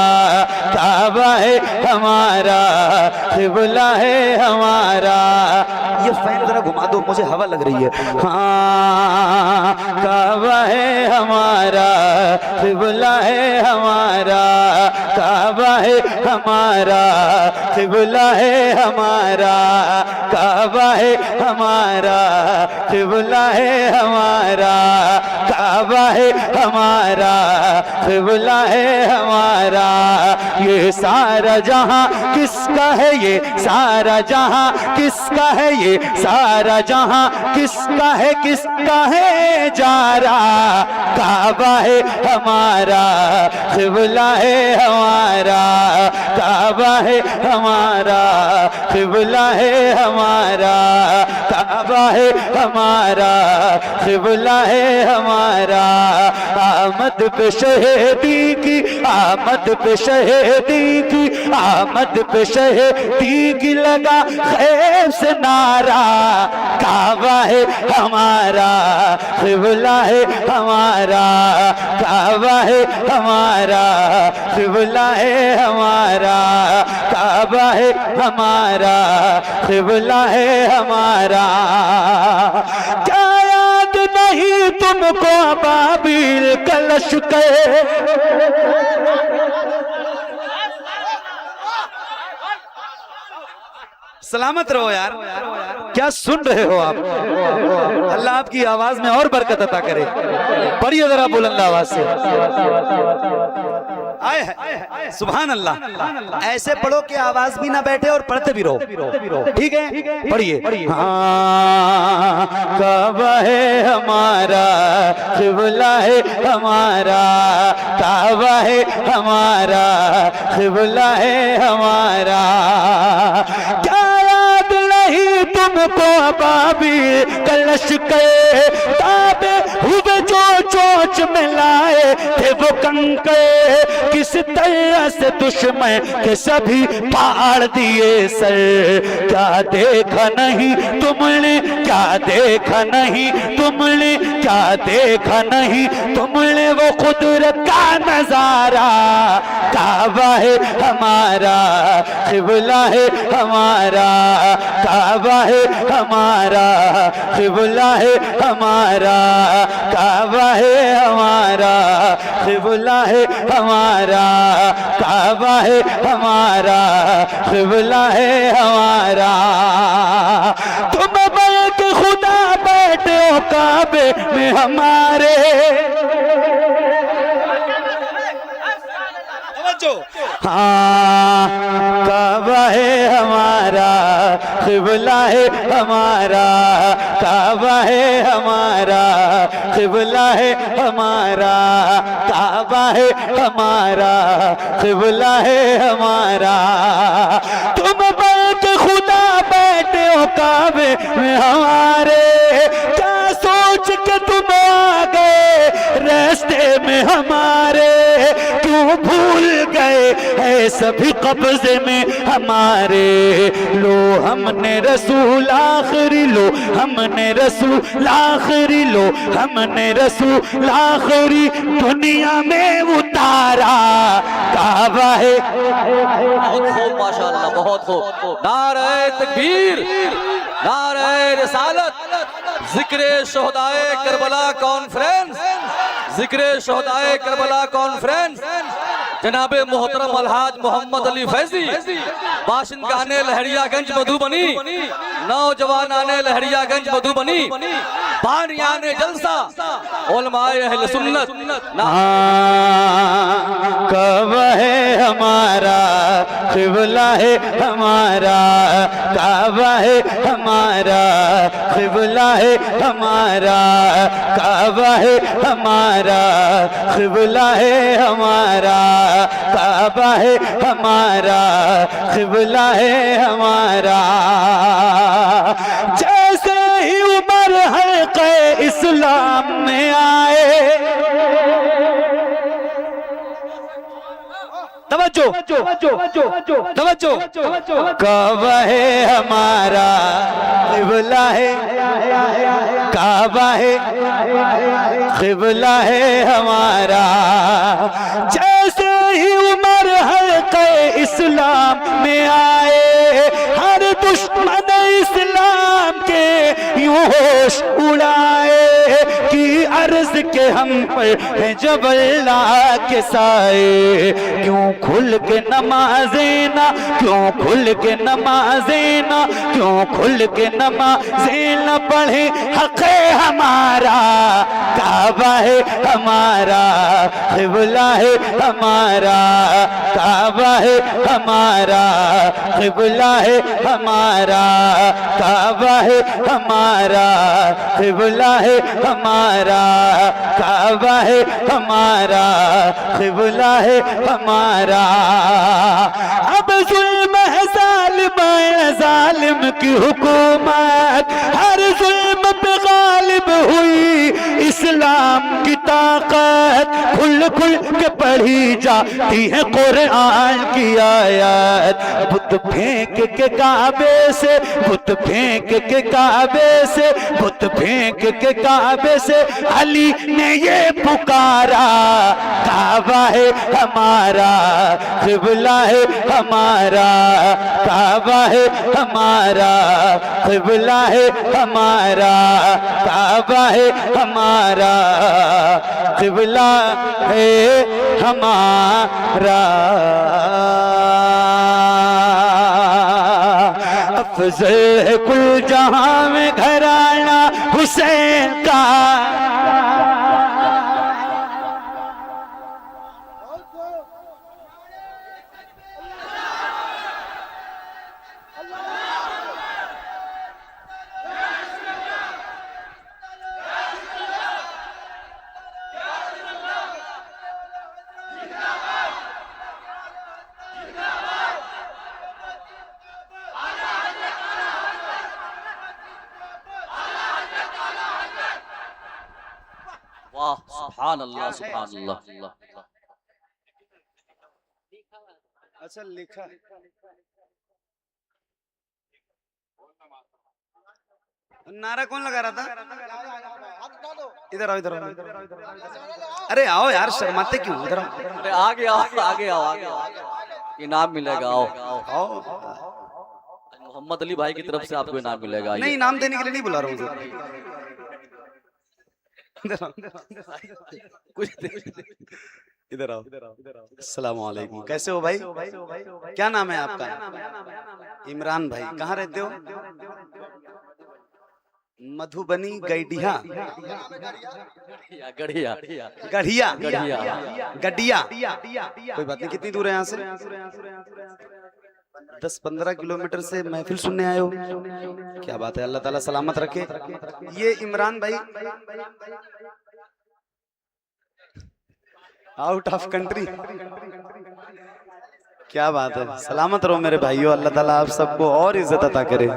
काबा है हमारा, क़िबला है हमारा। ये फैन जरा घुमा दो, मुझे हवा लग रही है। हाँ, काबा है हमारा, क़िबला है हमारा, काबा है हमारा, क़िबला है हमारा, काबा है हमारा, क़िबला है हमारा, काबा है हमारा, क़िबला है हमारा। ये सारा जहां किसका है, ये सारा जहां किसका है, ये सारा जहां किसका है जारा, काबा है हमारा, क़िबला है हमारा, काबा है हमारा, क़िबला है हमारा, काबा है हमारा, क़िबला है हमारा। आमद पे शहीदी की, आमद पे शहीदी की, आमद पे शहीदी की लगा खैब से नारा, काबा है हमारा, क़िबला है हमारा, काबा है हमारा, क़िबला है हमारा, काबा है हमारा, क़िबला है हमारा। क्या याद नहीं तुमको बाबिल का लश्कर, सलामत रहो यार। क्या सुन रहे हो आप? अल्लाह आपकी आवाज में और बरकत अता करे। पढ़िए जरा बुलंद आवाज से। आए है सुभान अल्लाह। ऐसे पढ़ो कि आवाज भी ना बैठे और पढ़ते भी रहो, ठीक है? पढ़िए। हाँ, काबा है हमारा, क़िबला है हमारा, काबा है हमारा, क़िबला है हमारा। क्या याद नहीं तुमको बाबी कलश के ताबे हुए जो चोच में लाए थे वो कंके, किस तरह से दुश्मन के सभी पाड़ दिए सर। क्या देखा नहीं तुमने, क्या देखा नहीं तुमने, क्या देखा नहीं तुमने वो कुदरत का नजारा, काबा है हमारा, क़िबला है हमारा, काबा है हमारा, क़िबला है हमारा, काबा है हमारा, क़िबला है हमारा, काबा है हमारा, क़िबला है हमारा। तुम बैठ खुदा बैठे हो काबे में हमारे, हाँ, काबा है हमारा, क़िबला है हमारा, काबा है हमारा, क़िबला है हमारा, काबा है हमारा, क़िबला है हमारा। तुम बैठ खुदा बैठे हो काबे में हमारे, क्या सोच के तुम आ गए रास्ते में हमारे, क्यों भूल गए है सभी कब्जे में हमारे। लो हमने रसूल आखिरी, लो हमने रसूल आखिरी, लो हमने रसूल आखिरी दुनिया में उतारा, काबा है। बहुत खूब माशाअल्लाह, बहुत खूब। नारे तकबीर, नारे रिसालत, जिक्रे शोहदाए करबला कॉन्फ्रेंस, जिक्रे शोहदाए करबला कॉन्फ्रेंस, जनाबे मोहतरम अलहाज मोहम्मद अली फैजी, बाशिंदगाने लहरियागंज मधुबनी, नौजवानाने लहरियागंज मधुबनी, बानियाने जलसा, उलमाए अहले सुन्नत। काबा है हमारा, क़िबला है हमारा, काबा है हमारा, क़िबला है हमारा, काबा है हमारा, क़िबला है हमारा, काबा है हमारा, क़िबला है हमारा। जैसे ही उमर हल्क़े इस्लाम में आए, तवज्जो तवज्जो, काबा है हमारा, क़िबला है, काबा है, क़िबला है हमारा। जैसे ही उमर हल्क़े इस्लाम में आए, हर दुश्मन इस्लाम के यूं होश उड़ाए कि अर्ज के हम पर है जब अल्लाह के साए, क्यों खुल के नमाज़ें ना, क्यों खुल के नमाज़ें ना, क्यों खुल के नमाज़ें न पढ़े। हक है हमारा, काबा है हमारा, क़िबला है हमारा, काबा है हमारा, क़िबला है हमारा, काबा है हमारा, क़िबला है हमारा, काबा है हमारा, क़िबला है हमारा। अब जुल्म है जालिम है, जालिम की हुकूमत, हर जुल्म पे गालिब हुई इस्लाम की ताकत। खुल खुल के पढ़ी जाती है कुरान की आयत, बुत फेंक के काबे से, बुत फेंक के काबे से, बुत फेंक के काबे से अली ने ये पुकारा, काबा है हमारा, क़िबला है हमारा, काबा है हमारा, क़िबला है हमारा, काबा है हमारा, क़िबला है हमारा। अफज़ल है कुल जहां में घराना हुसैन का, वाह, सुभान अल्लाह, सुभान अल्लाह। अच्छा लिखा नारा कौन लगा रहा था? इधर आओ, इधर आओ। अरे आओ यार, शर्माते क्यों? इधर आओ। अरे आगे आओ, आगे आओ, आगे आओ, इनाम मिलेगा। आओ आओ। मोहम्मद अली भाई की तरफ से आपको इनाम मिलेगा। नहीं, इनाम देने के लिए नहीं बुला रहा हूँ। कुछ इधर आओ। अस्सलाम वालेकुम, कैसे हो भाई? क्या नाम है आपका? इमरान भाई। कहाँ रहते हो? मधुबनी गैडिया, गढ़िया, गढ़िया, गढ़िया, गड्डिया। कोई बात नहीं, कितनी दूर है यहाँ से? 10-15 किलोमीटर से महफिल सुनने आए हो। क्या बात है, अल्लाह ताला सलामत रखे। ये इमरान भाई आउट ऑफ कंट्री। क्या बात है, सलामत रहो मेरे भाइयों। अल्लाह ताला आप सबको और इज्जत अता करे,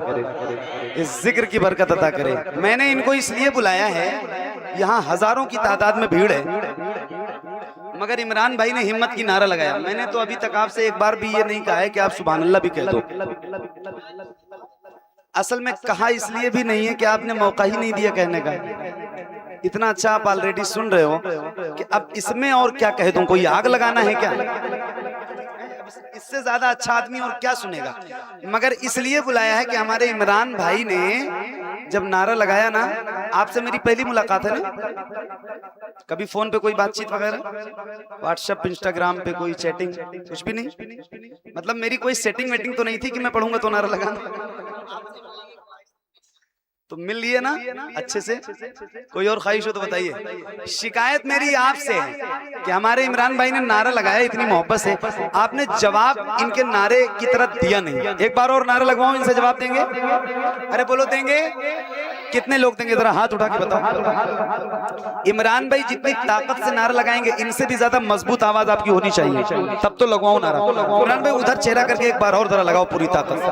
इस जिक्र की बरकत अता करे। मैंने इनको इसलिए बुलाया है, यहाँ हजारों की तादाद में भीड़ है, मगर इमरान भाई ने हिम्मत की नारा लगाया। मैंने तो अभी तक आपसे एक बार भी ये नहीं कहा है कि आप सुभान अल्लाह भी कह दो। असल में कहा इसलिए भी नहीं है कि आपने मौका ही नहीं दिया कहने का। इतना अच्छा आप ऑलरेडी सुन रहे हो कि अब इसमें और क्या कह दूं? कोई आग लगाना है क्या? इससे ज्यादा अच्छा आदमी और क्या सुनेगा? मगर इसलिए बुलाया है कि हमारे इमरान भाई ने जब नारा लगाया ना, आपसे मेरी पहली मुलाकात है ना, कभी फोन पे कोई बातचीत वगैरह, व्हाट्सएप इंस्टाग्राम पे कोई चैटिंग, कुछ भी नहीं। मतलब मेरी कोई सेटिंग वेटिंग तो नहीं थी कि मैं पढ़ूंगा तो नारा लगाना। तो मिल लिए ना अच्छे से? कोई और ख्वाहिश हो तो बताइए। शिकायत मेरी आपसे है कि हमारे इमरान भाई ने नारा लगाया, इतनी मोहब्बत से, आपने जवाब इनके नारे की तरह दिया नहीं। एक बार और नारा लगवाओ, इनसे जवाब देंगे? अरे बोलो देंगे? कितने लोग देंगे? जरा हाथ उठा के बताओ। इमरान भाई जितनी ताकत से नारा लगाएंगे, इनसे भी ज्यादा मजबूत आवाज आपकी होनी चाहिए, तब तो लगवाओ नारा। इमरान भाई उधर चेहरा करके एक बार और जरा लगाओ पूरी ताकत से।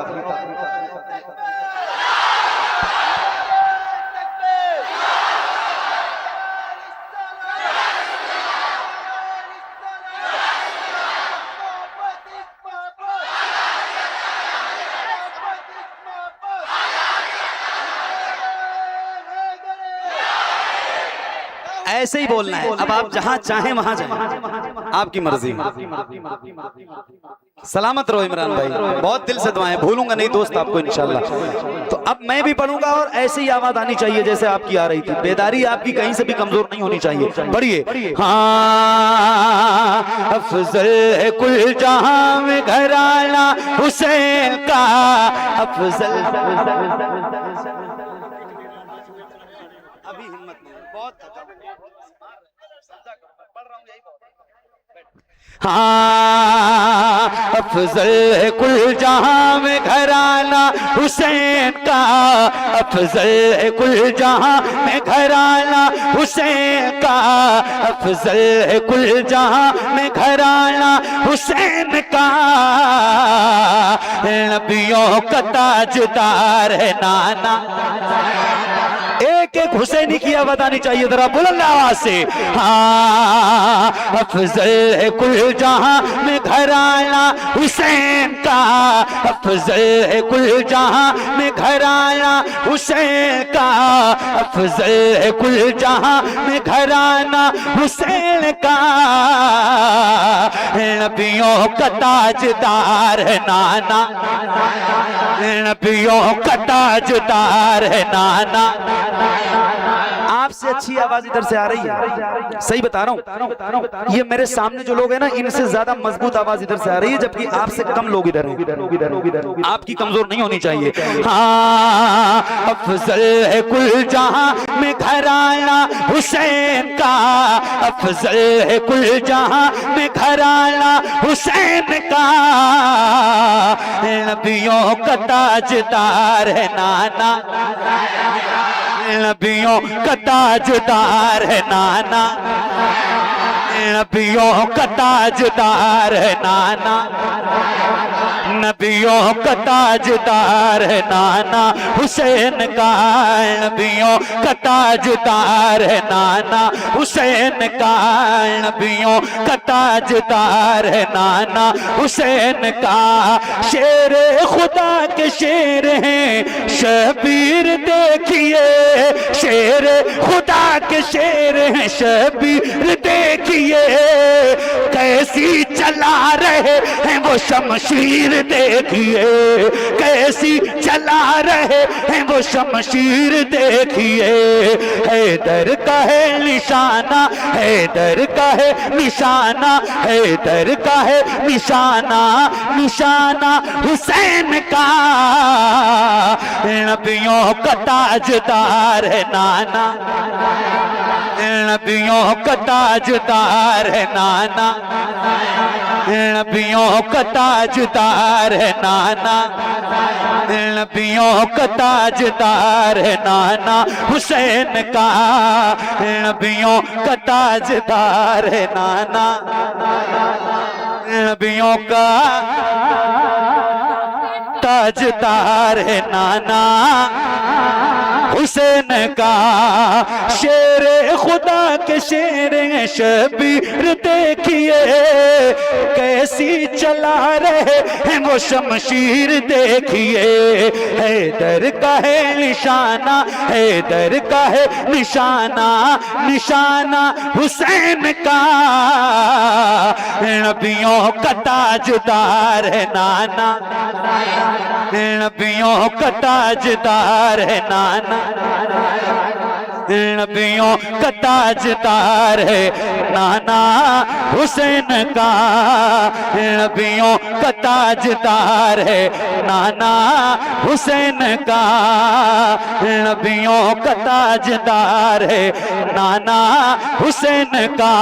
ऐसे ही बोलना है। अब आप जहां चाहें वहां जाएं, आपकी मर्जी। सलामत रहो इमरान भाई, बहुत दिल से दुआएं, भूलूंगा नहीं दोस्त आपको इंशाल्लाह। तो अब मैं भी पढ़ूंगा और ऐसे ही आवाज आनी चाहिए जैसे आपकी आ रही थी। बेदारी आपकी कहीं से भी कमजोर नहीं होनी चाहिए। पढ़िए। हाँ अफजल है कुल जहां में घराना हुसैन का, अफजल। अभी हिम्मत नहीं, बहुत थका हूं। पढ़ रहा हूं यही बहुत। हाँ अफजल है कुल जहां में घराना हुसैन का, अफजल है कुल जहां में घराना हुसैन का, अफजल है कुल जहां में घराना हुसैन का, नबियों का ताजदार है नाना। एक एक हुसैनी की आवाज आनी चाहिए जरा बुलंद आवाज से। हाँ अफजल है कुल जहां में घराना हुसैन का, अफजल है कुल जहां में घराना हुसैन का, अफजल है कुल जहां में घराना हुसैन का, नबियों का ताजदार है नाना, नबियों का ताजदार है नाना। आपसे अच्छी आवाज इधर से आ रही है, सही बता रहा हूं। ये मेरे सामने जो लोग हैं ना, इनसे ज्यादा मजबूत आवाज इधर से आ रही है, जबकि आपसे कम लोग इधर हैं। आपकी कमजोर नहीं होनी चाहिए। हाँ अफजल है कुल जहां में घराना हुसैन का, अफजल है कुल जहां में घराना हुसैन का, नबियों का ताजदार है नाना, नबियों का ताजदार है नाना, नबियों का ताजदार है नाना, नबियों का ताजदार है नाना हुसैन का, नबियों का ताजदार है नाना हुसैन का, नबियों का ताजदार है नाना हुसैन का। शेर खुदा के शेर हैं शबीर देखिए, शेर खुदा के शेर हैं शबीर देखिए, कैसी चला रहे हैं वो शमशीर देखिए, कैसी चला रहे हैं वो शमशीर देखिए, हैदर का है निशाना, हैदर का है निशाना, हैदर का है निशाना, निशाना हुसैन का, नबियों का ताजदार है नाना, नबियों का ताजदार है नाना, नबियों का ताजदार है नाना, नबियों का ताजदार है नाना हुसैन का, नबियों का ताजदार है नाना, नबियों का ताजदार है नाना हुसैन का। शेर खुदा के शेर शबीर देखिए, कैसी चला रहे हैं वो शमशीर देखिए, हैदर का है निशाना, हैदर का है निशाना, निशाना हुसैन का, नबियों का ताजदार है नाना, नबियों का ताजदार है नाना, नबियों का ताजदार है नाना हुसैन का, नबियों का ताजदार है नाना हुसैन का, नबियों का ताजदार है नाना हुसैन का।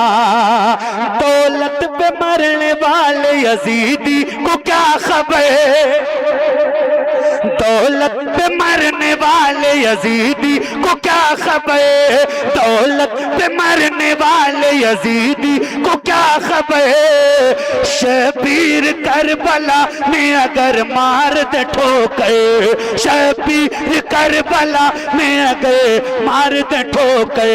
दौलत पे मरने वाले यजीदी को क्या खबर, दौलत पे मरने वाले यजीदी को क्या खबर, दौलत पे मरने वाले यजीदी को क्या खबर, शबीर करबला में अगर मार दे ठोकर, शबीर करबला में अगर मार दे ठोकर,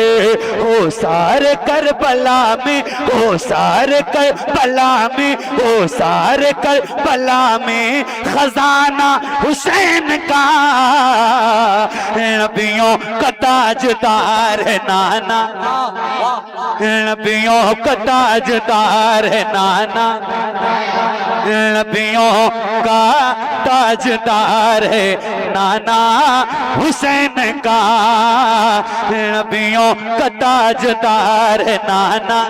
हो सारे करबला में, हो सारे करबला में, हो सारे करबला में खजाना हुसैन का, नबियों का ताजदार है नाना, नबियों का ताजदार है नाना, नबियों का ताजदार है नाना हुसैन का, नबियों का ताजदार है नाना,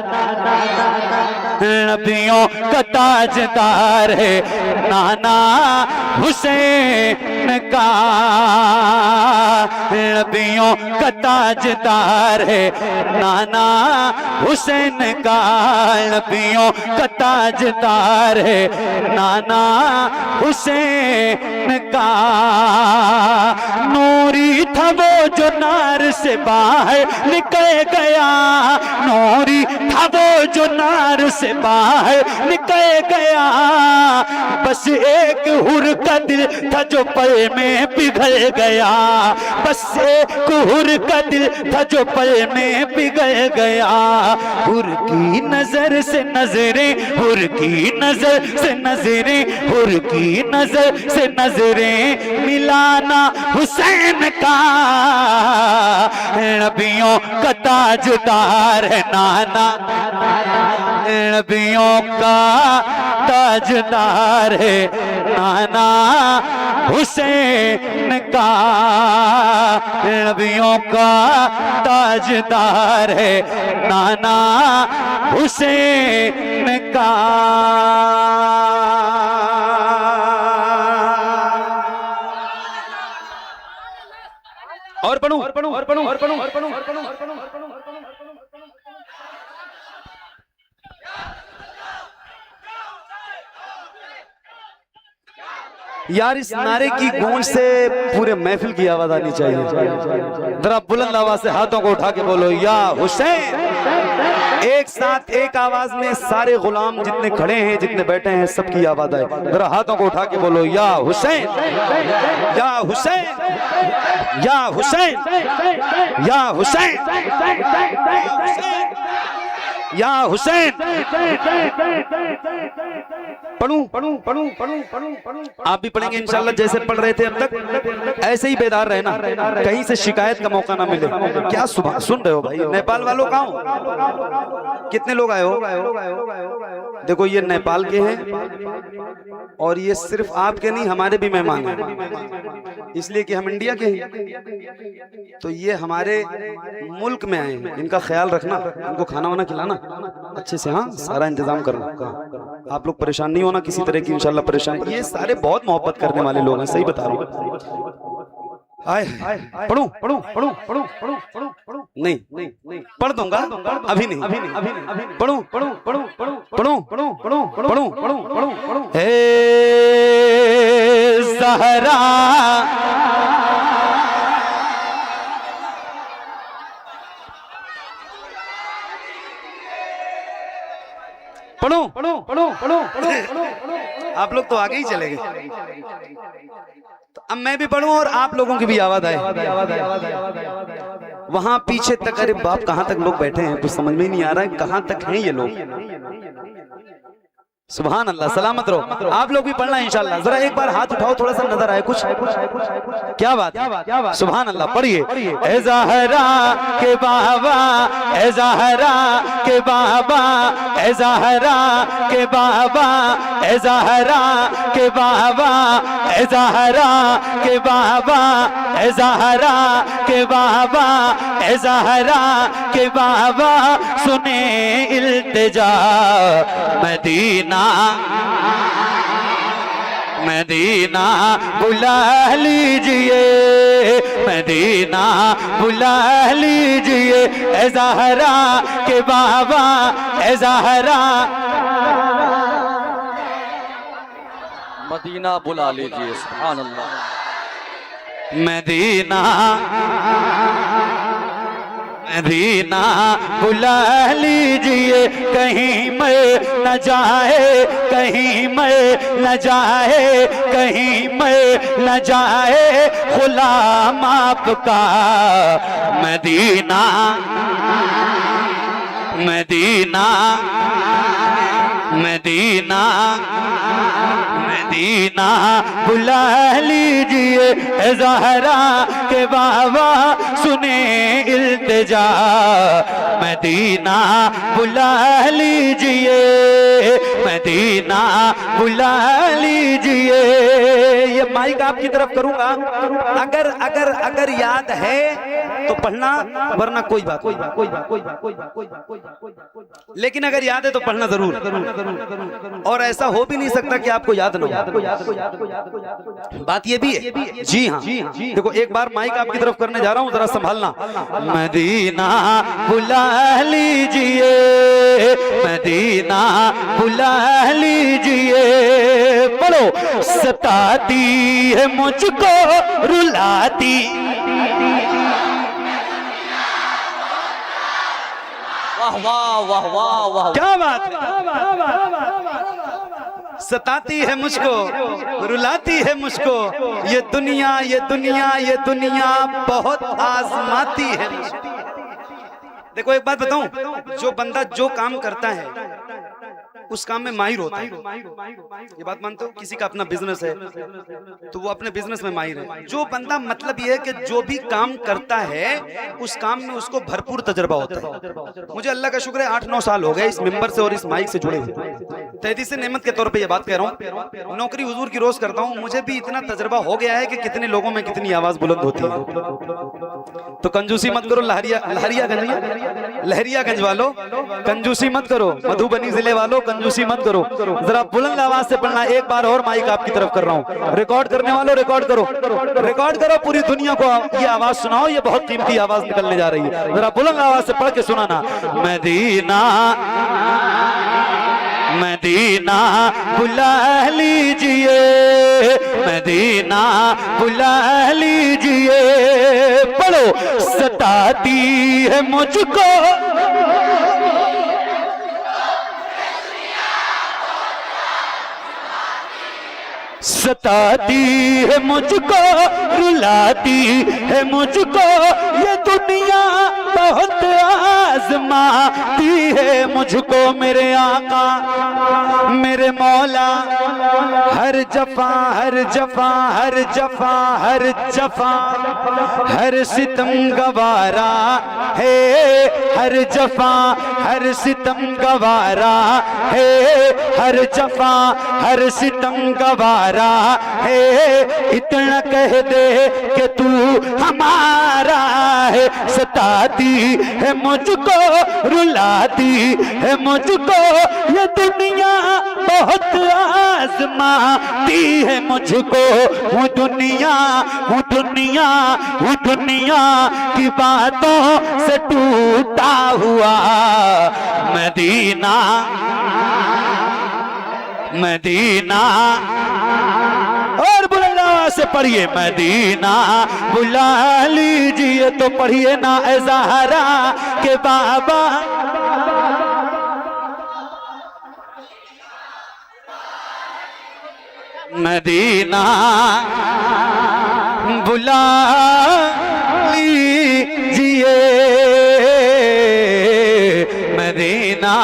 नबियों का ताजदार है नाना हुसैन का, नबियों का ताजदार है नाना हुसैन का, नबियों का ताजदार है नाना हुसैन का। नूरी था वो जो नार से बाहर निकल गया, नूरी था वो जो नार से बाहर निकल गया, बस एक हुर का दिल था जो पल में पिघल गया, बस एक हुर का दिल था जो पल में पिघल गया। हुर की नजर से नजरें, हुर की नजर से नजरें, हुर की नजर से नजरें मिलाना हुसैन का, नबियों का ताजदार है नाना, नबियों का ताजदार है नाना हुसैन का, नबियों का ताजदार है नाना हुसैन का। और पढ़ूं, और पढ़ूं, और पढ़ूं, और पढ़ूं, और पढ़ूं, और पढ़ूं, और पढ़ूं, और पढ़ूं, और पढ़ूं। यार इस नारे की गूंज से पूरे महफिल की आवाज आनी चाहिए। जरा बुलंद आवाज से हाथों को उठा के बोलो या हुसैन। एक साथ एक आवाज में सारे गुलाम जितने खड़े हैं, जितने बैठे हैं, सबकी आवाज आए। जरा हाथों को उठा के बोलो या हुसैन, या हुसैन, या हुसैन, या हुसैन, या हुसैन। पढ़ूं, पढ़ूं, पढ़ूं, पढ़ूं, पढ़ूं, पढ़ूं। आप भी पढ़ेंगे इंशाल्लाह, जैसे पढ़ रहे थे अब तक ऐसे ही बेदार रहना, कहीं से शिकायत का मौका ना मिले। क्या सुबह सुन रहे हो भाई? नेपाल वालों कहाँ हो? कितने लोग आए हो? देखो ये नेपाल के हैं और ये सिर्फ आपके नहीं हमारे भी मेहमान हैं, इसलिए कि हम इंडिया के हैं। तो ये हमारे मुल्क में आए हैं, इनका ख्याल रखना, इनको खाना वाना खिलाना अच्छे से, हाँ सारा इंतजाम करना। आप लोग परेशान नहीं होना किसी तरह की इंशाल्लाह परेशान। ये सारे बहुत मोहब्बत करने वाले लोग हैं, सही बता रहा हूँ। आए पढ़ूं, पढ़ूं, पढ़ूं, पढ़ूं, पढ़ूं, पढ़ूं, पढ़ूं। नहीं नहीं पढ़ दूंगा, अभी नहीं, अभी नहीं, अभी नहीं। पढ़ूं, पढ़ूं, पढ़ूं, पढ़ूं, पढ़ूं, पढ़ूं, पढ़ूं, पढ़ूं, पढ़ूं, पढ़ूं, पढ़ूं। हे ज़हरा पढ़ो, पढ़ो, पढ़ो, पढ़ो, पढ़ो, पढ़ो। आप लोग तो आगे ही चले गए, तो अब मैं भी पढ़ूं और आप लोगों की भी आवाज आए। वहां पीछे तक, अरे बाप कहां तक लोग बैठे हैं, कुछ समझ में ही नहीं आ रहा है कहां तक हैं ये लोग। सुभान अल्लाह, सलामत रहो। आप लोग भी पढ़ना इंशाल्लाह। जरा एक बार हाथ उठाओ, थोड़ा सा नजर आए कुछ। क्या बात, सुभान अल्लाह। पढ़िए। ए ज़हरा के बाबा, ए ज़हरा के बाबा, ए ज़हरा के बाबा, ए ज़हरा के बाबा, ए ज़हरा के बाबा, ए ज़हरा के बाबा, ए ज़हरा के बाबा, सुने इल्तिजा मदीना, मदीना बुला लीजिए, मदीना बुला लीजिए। ए ज़हरा के बाबा, ए ज़हरा मदीना बुला लीजिए। सुभान अल्लाह। मदीना, मदीना बुला लीजिए। कहीं मैं न जाए, कहीं मैं न जाए, कहीं मैं न जाए गुलाम आपका। मदीना, मदीना, मदीना मदीना बुला लीजिए ज़हरा के बाबा सुने इल्तिजा, मदीना बुला लीजिए, मदीना बुला लीजिए। ये माइक आपकी तरफ करूंगा, अगर अगर अगर याद है तो पढ़ना, वरना कोई बात, लेकिन अगर याद है तो पढ़ना जरूर, और ऐसा हो भी नहीं सकता कि आपको याद ना हो। बात ये भी है। जी हाँ, देखो एक बार माइक आपकी तरफ करने जा रहा हूँ, जरा संभालना। मदीना बुला लीजिए, मदीना बुला लीजिए, पढ़ो। सताती है मुझको रुलाती, वाह वाह वाह वाह वाह, क्या बात है। सताती है मुझको रुलाती है मुझको, ये दुनिया ये दुनिया ये दुनिया बहुत आजमाती है मुझको। देखो एक बात बताऊं, जो बंदा जो काम करता है उस काम में माहिर होता है। ये बात मानते हो? किसी का अपना बिजनेस है तो वो अपने बिजनेस में माहिर है। जो बंदा, मतलब ये है कि जो भी काम करता है उस काम में उसको भरपूर तजर्बा होता है। मुझे अल्लाह का शुक्र है 8-9 साल हो गए इस मिंबर से और इस माइक से जुड़े हुए। तहदीस नेमत के तौर पे ये बात कह रहा हूँ। नौकरी हुजूर की रोज करता हूँ, मुझे भी इतना तजर्बा हो गया है कि कितने लोगों में कितनी आवाज बुलंद होती है। तो कंजूसी मत करो लहरियागंज वालों, कंजूसी मत करो। मधुबनी जिले वालों, कंजूसी मत करो। जरा बुलंद आवाज से पढ़ना। एक बार और माइक आपकी तरफ कर रहा हूँ। रिकॉर्ड करने वालों रिकॉर्ड करो, रिकॉर्ड करो, पूरी दुनिया को ये आवाज सुनाओ। ये बहुत कीमती आवाज निकलने जा रही है। जरा बुलंद आवाज से पढ़ के सुनाना। मदीना मदीना बुला लीजिए, मदीना बुला लीजिए, पढ़ो। सताती है मुझको, सताती है मुझको, रुलाती है मुझको, ये दुनिया बहुत आजमाती है मुझको। मेरे आका मेरे मौला, हर जफा हर जफा हर जफा हर जफा, हर सितम गवारा है, हर जफा हर सितम गवारा है, हर जफा हर सितम गवारा है। इतना कह दे कि तू हमारा है। सताती है मुझको, रुलाती है मुझको, ये दुनिया बहुत आजमाती है मुझको। हूँ दुनिया हूँ दुनिया हूँ दुनिया की बातों से टूटा हुआ। मदीना मदीना, और बुलंद आवाज से पढ़िए। मदीना बुला लीजिए, तो पढ़िए ना ए ज़हरा के बाबा। मदीना बुला लीजिए, मदीना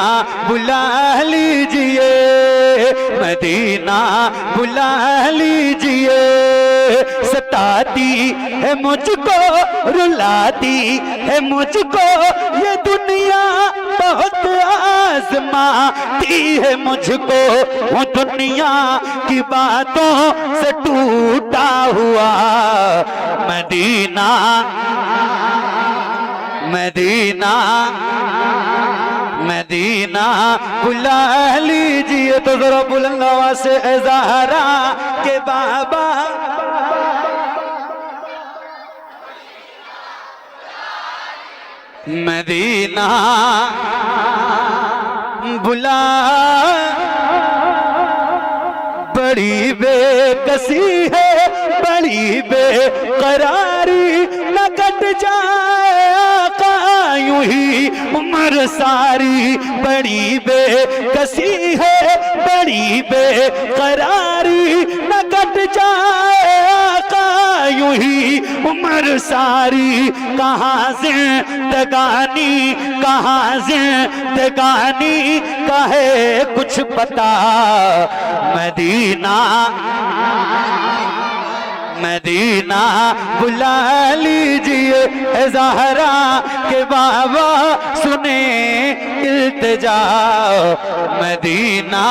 बुला लीजिए, मदीना बुला लीजिए। सताती है मुझको, रुलाती है मुझको, ये दुनिया बहुत आजमाती है मुझको। वो दुनिया की बातों से टूटा हुआ। मदीना मदीना मदीना बुला लीजिए, तो जरा बुलंद आवाज से ए ज़हरा के बाबा। मदीना बुला, बड़ी बेकसी है बड़ी बेकरारी, न कट जाए आका यूं ही उम्र सारी। बड़ी बेकसी है बड़ी बेकरारी, न कट जाए आका यूं ही उम्र सारी, कहाँ जिंदगानी कहाँ जिंदगानी का है कुछ पता। मदीना मदीना बुला लीजिए ज़हरा के बाबा सुने इल्तिजा। मदीना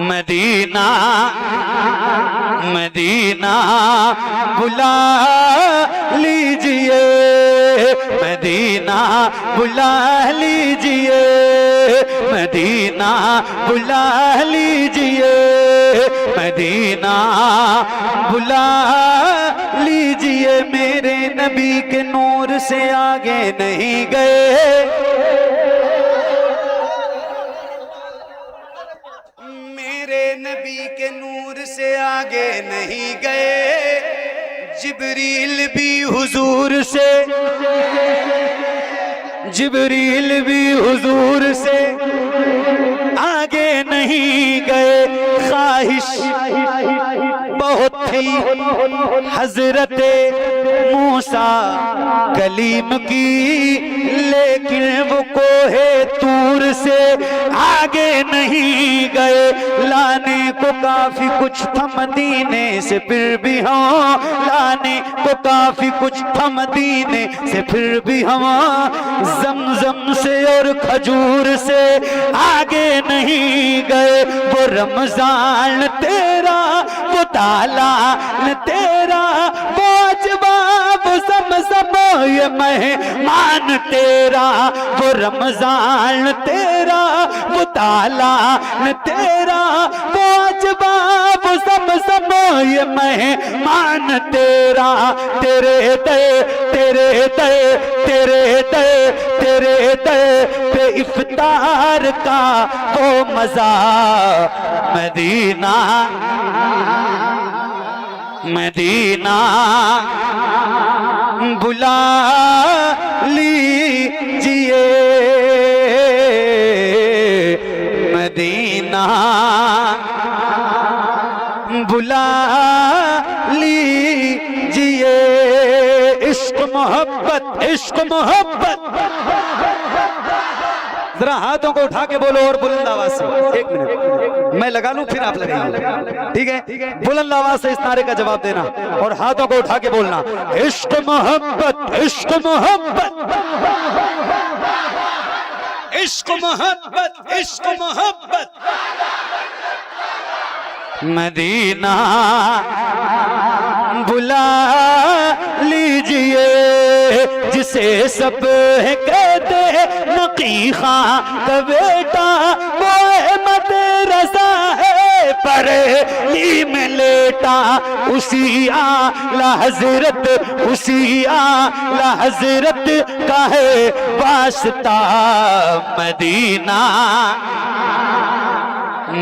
मदीना मदीना बुला लीजिए, मदीना बुला लीजिए, मदीना बुला लीजिए, मदीना बुला लीजिए। मेरे नबी के नूर से आगे नहीं गए, मेरे नबी के नूर से आगे नहीं गए। जिब्रील भी हुजूर से, जिब्रील भी हुजूर से आगे नहीं गए। ख्वाहिश बहुत थी हजरत मूसा कलीम की, लेकिन वो कोहे तूर से आगे नहीं गए। लाने को काफी कुछ था मदीने से, फिर भी हम लाने को काफी कुछ था मदीने से, फिर भी हम जमजम से और खजूर से आगे नहीं गए। वो रमजान तेरा, वो ताला तेरा, वो अजवाब समसम ये मेहमान तेरा। वो रमजान तेरा, वो ताला तेरा, वो अजवाब समसम ये मेहमान तेरा। तेरे दे तेरे दे तेरे दे तेरे दे पे इफ्तार का वो मजा। मदीना मदीना बुला लीजिए, मदीना बुला लीजिए। इश्क मोहब्बत, इश्क मोहब्बत। जरा हाथों को उठा के बोलो और बुलंद आवाज से। एक मिनट मैं लगा लूं फिर आप लगाएंगे, ठीक है? बुलंद आवाज से इस नारे का जवाब देना और हाथों को उठा के बोलना, इश्क मोहब्बत, इश्क मोहब्बत, इश्क मोहब्बत, इश्क मोहब्बत। मदीना बुला लीजिए, जिसे सब कहते नकी खां का बेटा, वो अहमद रज़ा है बरेली में लेटा। उसी आला हजरत, उसी आला हजरत का है वास्ता। मदीना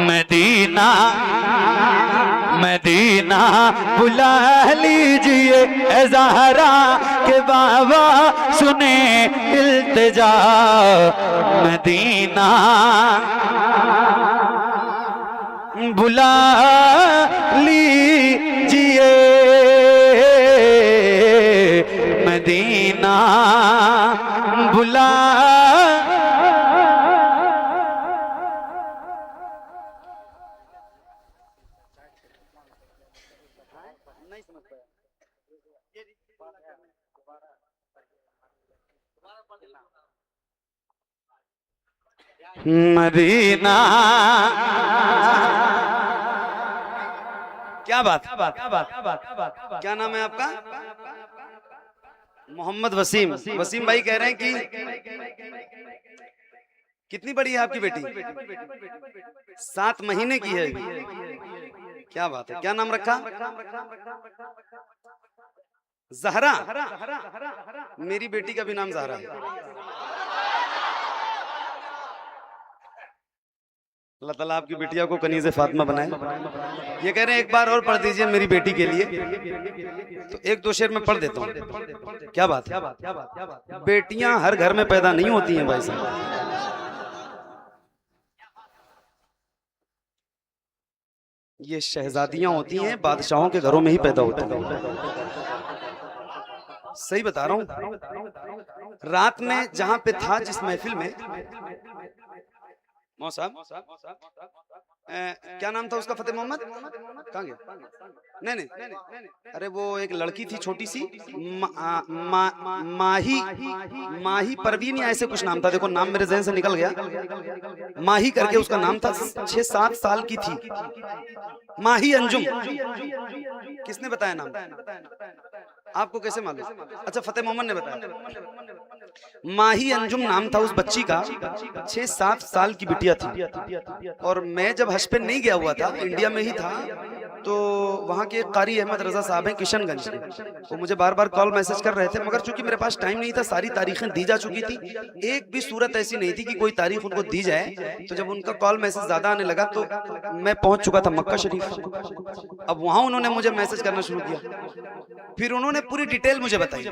मदीना मदीना बुला लीजिए ज़हरा के बाबा सुने इल्तिजा। मदीना बुला लीजिए, मदीना बुला। मदीना क्या बात, क्या नाम है आपका? मोहम्मद वसीम। वसीम भाई कह रहे हैं कि कितनी बड़ी है आपकी बेटी? 7 महीने की है। क्या बात है, क्या नाम रखा? ज़हरा। मेरी बेटी का भी नाम ज़हरा है। अल्लाह ताला आपकी बिटिया को कनीज़े फातिमा बनाए। ये कह रहे हैं एक बार और पढ़ दीजिए मेरी बेटी के लिए, तो 1-2 शेर में पढ़ देता हूँ। क्या बात है, बेटियां हर घर में पैदा नहीं होती हैं भाई साहब। ये शहजादियां होती हैं, बादशाहों के घरों में ही पैदा होती हैं। सही बता रहा हूं। रात में जहां पे था, जिस महफिल में, मौसा क्या नाम था उसका, फतेह मोहम्मद, कहाँ गया? नहीं, अरे वो एक लड़की थी छोटी सी, माही परवीन या ऐसे कुछ नाम था, देखो नाम मेरे ज़हन से निकल गया। माही करके उसका नाम था, 6-7 साल की थी, माही अंजुम। किसने बताया नाम? आपको कैसे मालूम? अच्छा, फतेह मोहम्मद ने बताया। माही अंजुम नाम था उस बच्ची का, 6-7 साल की बिटिया थी। और मैं जब हज पे नहीं गया हुआ था, इंडिया में ही था, तो वहाँ के कारी अहमद रजा साहब हैं किशनगंज के, वो मुझे बार बार कॉल मैसेज कर रहे थे, मगर चूंकि मेरे पास टाइम नहीं था, सारी तारीखें दी जा चुकी थी, एक भी सूरत ऐसी नहीं थी कि कोई तारीख उनको दी जाए। तो जब उनका कॉल मैसेज ज्यादा आने लगा तो मैं पहुंच चुका था मक्का शरीफ। अब वहां उन्होंने मुझे मैसेज करना शुरू किया, फिर उन्होंने पूरी डिटेल मुझे बताई।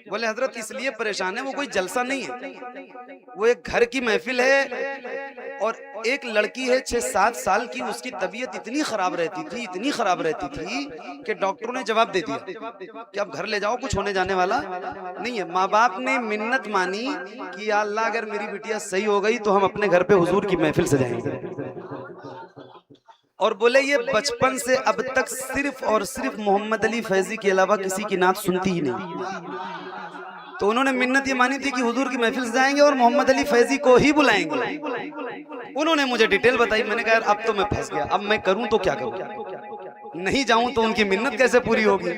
बोले हजरत इसलिए परेशान है, वो कोई जलसा नहीं है, वो एक घर की महफिल है, और एक लड़की है 6-7 साल की, उसकी तबीयत इतनी खराब रहती थी कि डॉक्टरों ने जवाब दे दिया कि अब घर ले जाओ, कुछ होने जाने वाला नहीं है। माँ बाप ने मिन्नत मानी कि या अल्लाह अगर मेरी बिटिया सही हो गई तो हम अपने घर पे हुजूर की महफिल सजाएंगे। और बोले ये बचपन से अब तक सिर्फ और सिर्फ मोहम्मद अली फैजी के अलावा किसी की नात सुनती ही नहीं। तो उन्होंने मिन्नत ये मानी थी कि हुजूर की महफिल से जाएंगे और मोहम्मद अली फैजी को ही बुलाएंगे। उन्होंने मुझे डिटेल बताई, मैंने कहा अब तो मैं फंस गया, अब मैं करूं तो क्या करूं? नहीं जाऊं तो उनकी मिन्नत कैसे पूरी होगी,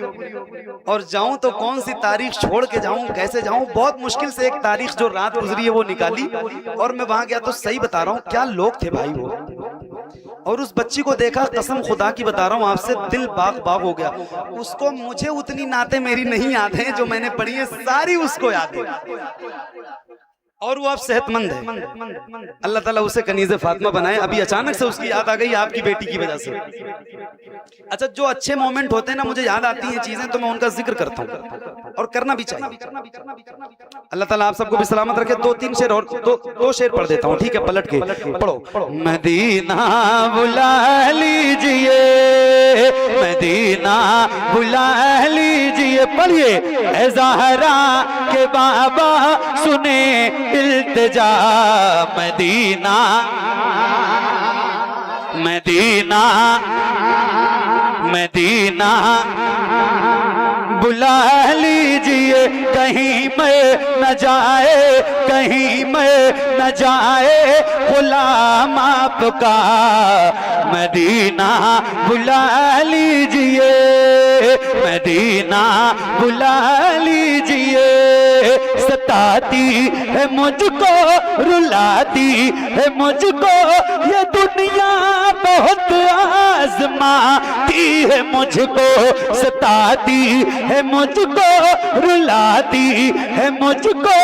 और जाऊं तो कौन सी तारीख छोड़ के जाऊं, कैसे जाऊं? बहुत मुश्किल से एक तारीख जो रात गुजरी है वो निकाली, और मैं वहां गया तो सही बता रहा हूं, क्या लोग थे भाई वो। और उस बच्ची को देखा, कसम खुदा की बता रहा हूँ आपसे, दिल बाग बाग हो गया। उसको, मुझे उतनी नातें मेरी नहीं याद हैं जो मैंने पढ़ी है, सारी उसको याद है, और वो अब सेहतमंद है। अल्लाह ताला उसे कनीज़े फातिमा बनाए। अभी अचानक से उसकी याद आ गई आपकी बेटी की वजह से। अच्छा, जो अच्छे मोमेंट होते हैं ना, मुझे याद आती हैं चीजें, तो मैं उनका जिक्र करता हूँ, और करना भी चाहिए। अल्लाह ताला आप सबको भी सलामत रखे। 2-3 शेर और, दो शेर पढ़ देता हूँ, ठीक है? पलट के पढ़ो। मदीना बुला लीजिए, मदीना बुला लीजिए, पढ़िए। ए ज़हरा के बाबा सुने इल्तिजा, मदीना मदीना मदीना बुला लीजिए, कहीं मैं न जाए, कहीं मैं न जाए गुलाम आपका, मदीना बुला लीजिए, मदीना बुला लीजिए। सताती है मुझको, रुलाती है मुझको ये दुनिया, बहुत आजमाती है मुझको, सताती है मुझको, रुलाती है मुझको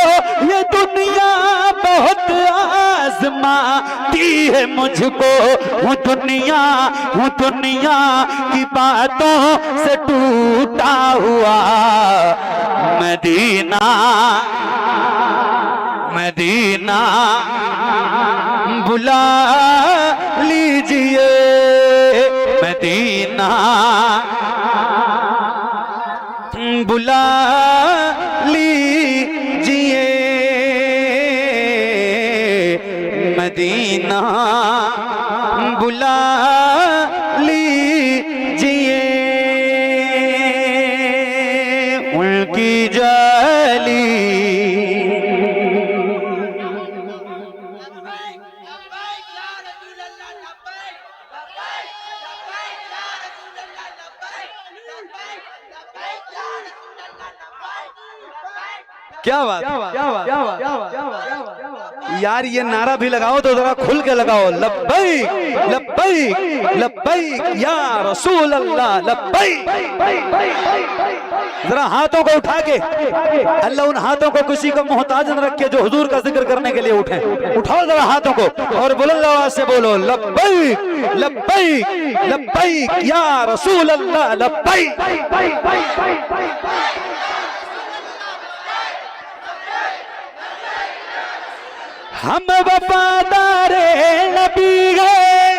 ये दुनिया, बहुत आजमाती है मुझको। हूँ दुनिया की बातों से टूटा हुआ, मदीना मदीना बुला लीजिए, मदीना बुला लीजिए, मदीना बुला लीजिए। उनकी जाली क्या बात यार, ये नारा भी लगाओ तो जरा खुल के लगाओ, लब्बैक लब्बैक लब्बैक या रसूल अल्लाह लब्बैक। जरा हाथों को उठा के, अल्लाह उन हाथों को किसी को मोहताज न रखे जो हुजूर का जिक्र करने के लिए उठे। उठाओ जरा हाथों को और बुलंद आवाज से बोलो, लब्बैक लब्बैक लब्बैक या रसूल अल्लाह लब्बैक। हम वफादार नबी हैं,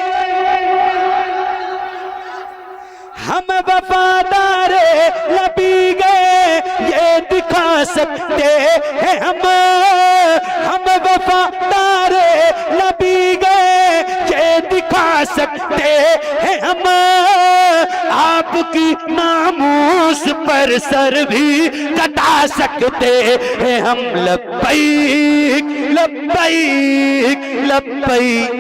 वफादार नबी गए ये दिखा सकते हैं हम वफादार नबी गए ये दिखा सकते हैं हम आपकी नामूस पर सर भी कटा सकते हैं हम। लब्बैक लब्बैक लब्बैक।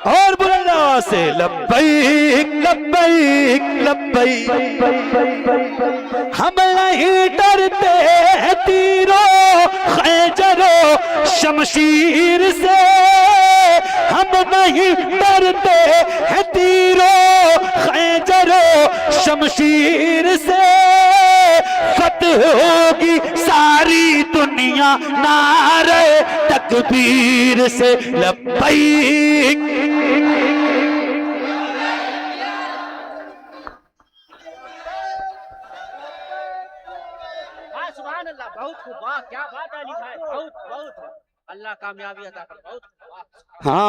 और बुलंद आवाज से लब्बैक लब्बैक लब्बैक। हम नहीं डरते हैं तीरों खैजरों शमशीर से, हम नहीं डरते हैं तीरों खैजरों शमशीर से। फतह होगी सारी दुनिया नारे तकबीर से। लब्बैक। सुभान अल्लाह, बहुत खूब, वाह क्या बात है अली भाई, बहुत बहुत अल्लाह कामयाबी अता करे, बहुत हाँ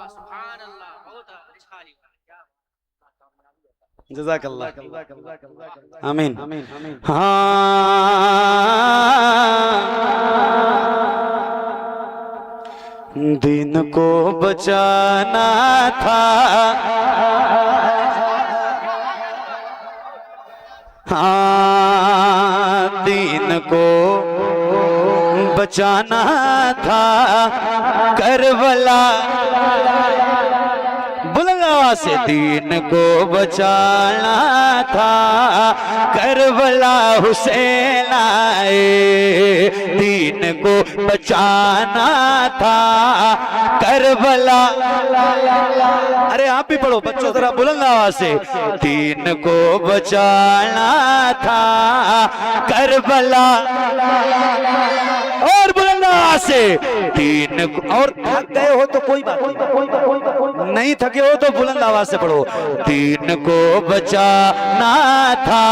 सुभान अल्लाह, बहुत अच्छा अली भाई, क्या जज़ाकल्लाह आमीन। हाँ दिन को बचाना था, हाँ दीन को बचाना था करबला। बुलंद आवाज से दीन को बचाना था करबला हुसैन आए। दीन को बचाना था करबला। अरे आप भी पढ़ो बच्चों जरा बुलंद आवाज से। दीन को बचाना था करबला। और बुलंद आवाज से दीन को। और थक गए हो तो कोई बात नहीं, थके हो तो बुलंद आवाज से पढ़ो। दीन को बचाना था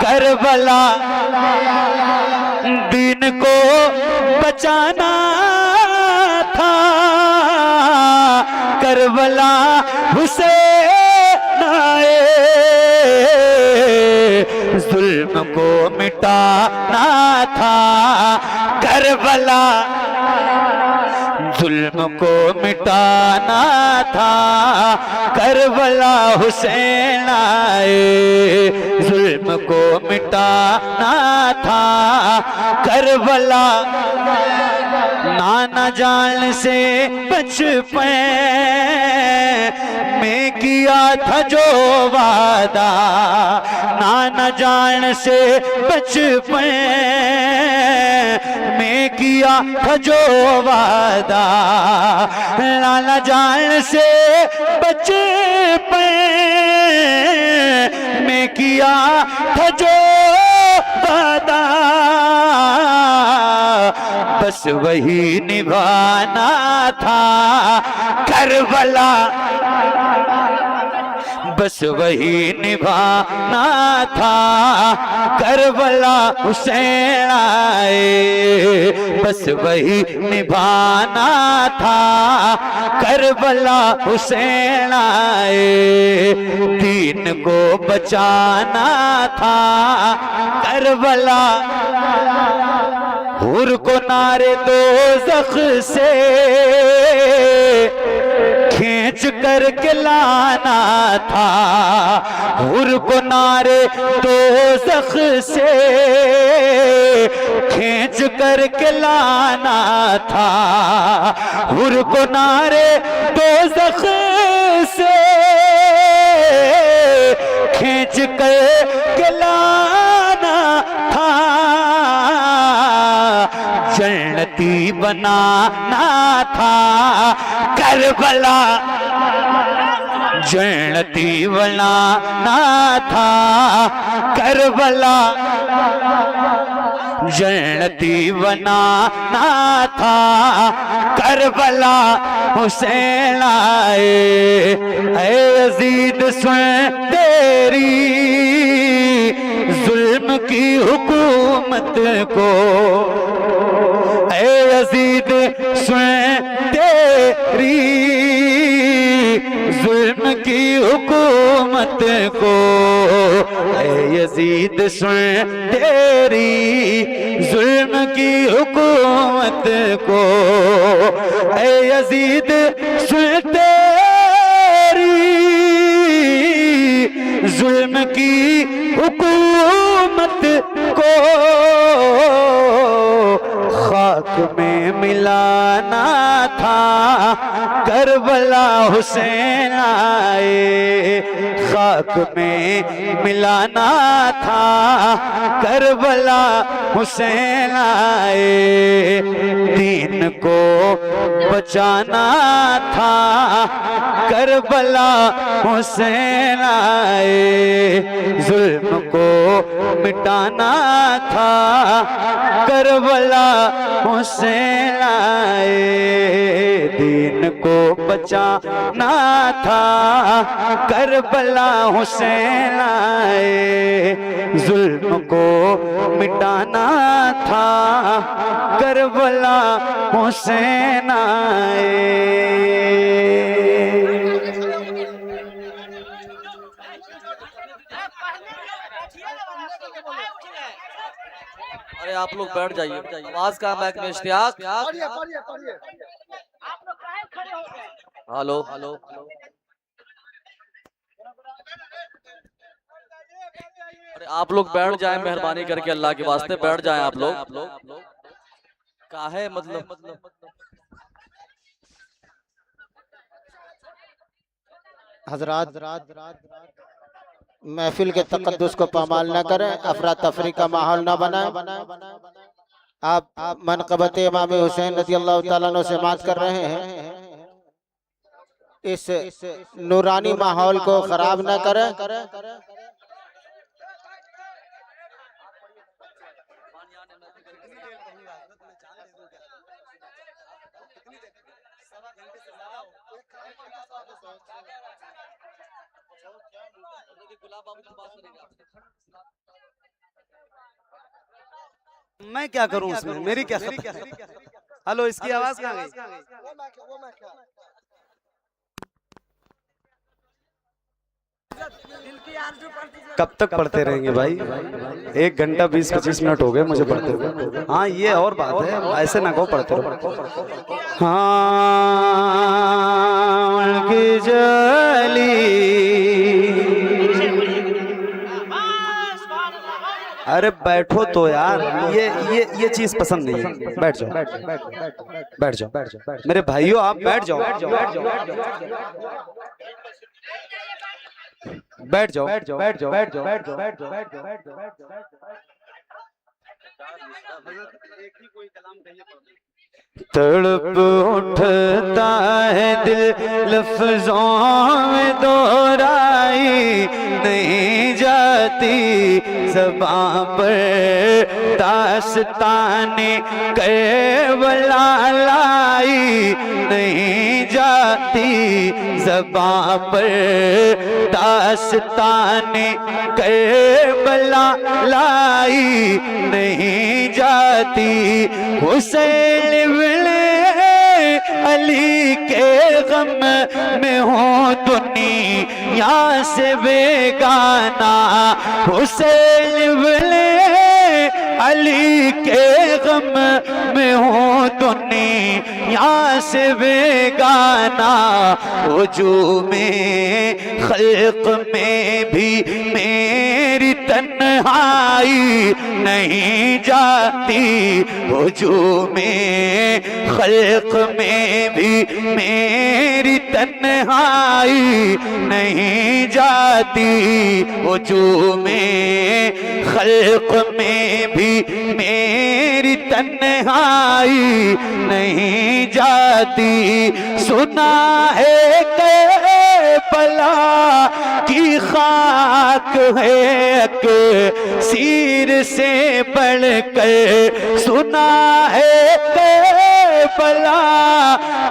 करबला। दीन को बचाना था करबला हुसैन आए। जुल्म को मिटाना था करबला। जुल्म को मिटाना था करबला हुसैन आए। जुल्म को मिटाना था करबला। नाना जान से बचपन में किया था जो वादा, नाना जान से बचपन में किया था जो वादा। नाना जान से बचपन में किया था जो वादा, बस वही निभाना था करबला। बस वही निभाना था करबला हुसैन आए। बस वही निभाना था करबला हुसैन आए। दीन को बचाना था करबला। हुर को नारे दोज़ख से खींच करके लाना था। हुर को नारे दोज़ख से खींच करके लाना था। हुर को नारे दोज़ख से खींच करके लाना था। जन्नती बनाना था करबला। जन्नती बनाना था करबला। जन्नती बनाना था करबला हुसैन आए। ऐ यज़ीद सुन तेरी की हुकूमत को, ऐ यजीद सुन तेरी जुल्म की हुकूमत को, ऐ यजीद सुन तेरी जुल्म की हुकूमत को, ऐ यजीद सुन तेरी जुल्म की हुकूमत को, खाक में मिलाना था करबला हुसैन आए, खाक में मिलाना था करबला हुसैन आए, दीन को बचाना था करबला हुसैन आए, जुल्म को मिटाना था करबला हुसैन आए, दीन को बचाना था करबला हुसैन आए, जुल्म को मिटाना था करबला हुसैन आए। अरे आप लोग बैठ जाइए, आवाज का बैक में इश्तियाक। हेलो हेलो, अरे आप लोग बैठ जाएं, मेहरबानी करके अल्लाह के वास्ते बैठ जाएं आप लोग। काहे मतलब हजरात महफिल के तकद्दुस को पामाल न करें, अफरा तफरी का माहौल न बनाएं। आप मनक़बत इमाम हुसैन रज़ियल्लाहु ताला अन्हु से बात कर रहे हैं, इस नूरानी माहौल को खराब न करें। मैं क्या करूं उसमें, मेरी क्या खबर? हेलो, इसकी आवाज कहाँ गई? कब तक पढ़ते रहेंगे भाई? 1 घंटा 20-25 मिनट हो गए मुझे पढ़ते हुए। हाँ, ये और बात है, ऐसे ना कहो पढ़ते रहो। हाँ की जली, अरे बैठो तो यार, ये चीज पसंद नहीं है। बैठ जाओ बैठ जाओ मेरे भाइयों, आप बैठ जाओ बैठ जाओ। तड़प उठता है दिल लफ्जों में दोहराई नहीं जाती ज़बां पर, दास्ताने करबला लाई नहीं जाती ज़बां पर, दास्ताने करबला लाई नहीं जाती। हुसैन अली के गम में हो दुनिया से बेगाना, हुसैन अली के गम में हो दुनिया से बेगाना। वजूद में खल्क में भी मेरी तन्हाई नहीं जाती, वजूद में खल्क में भी मेरी तन्हाई नहीं जाती, वजूद में खल्क में भी मेरी तन्हाई नहीं जाती। सुना है करबला की खाक है सीर से बढ़कर, सुना है करबला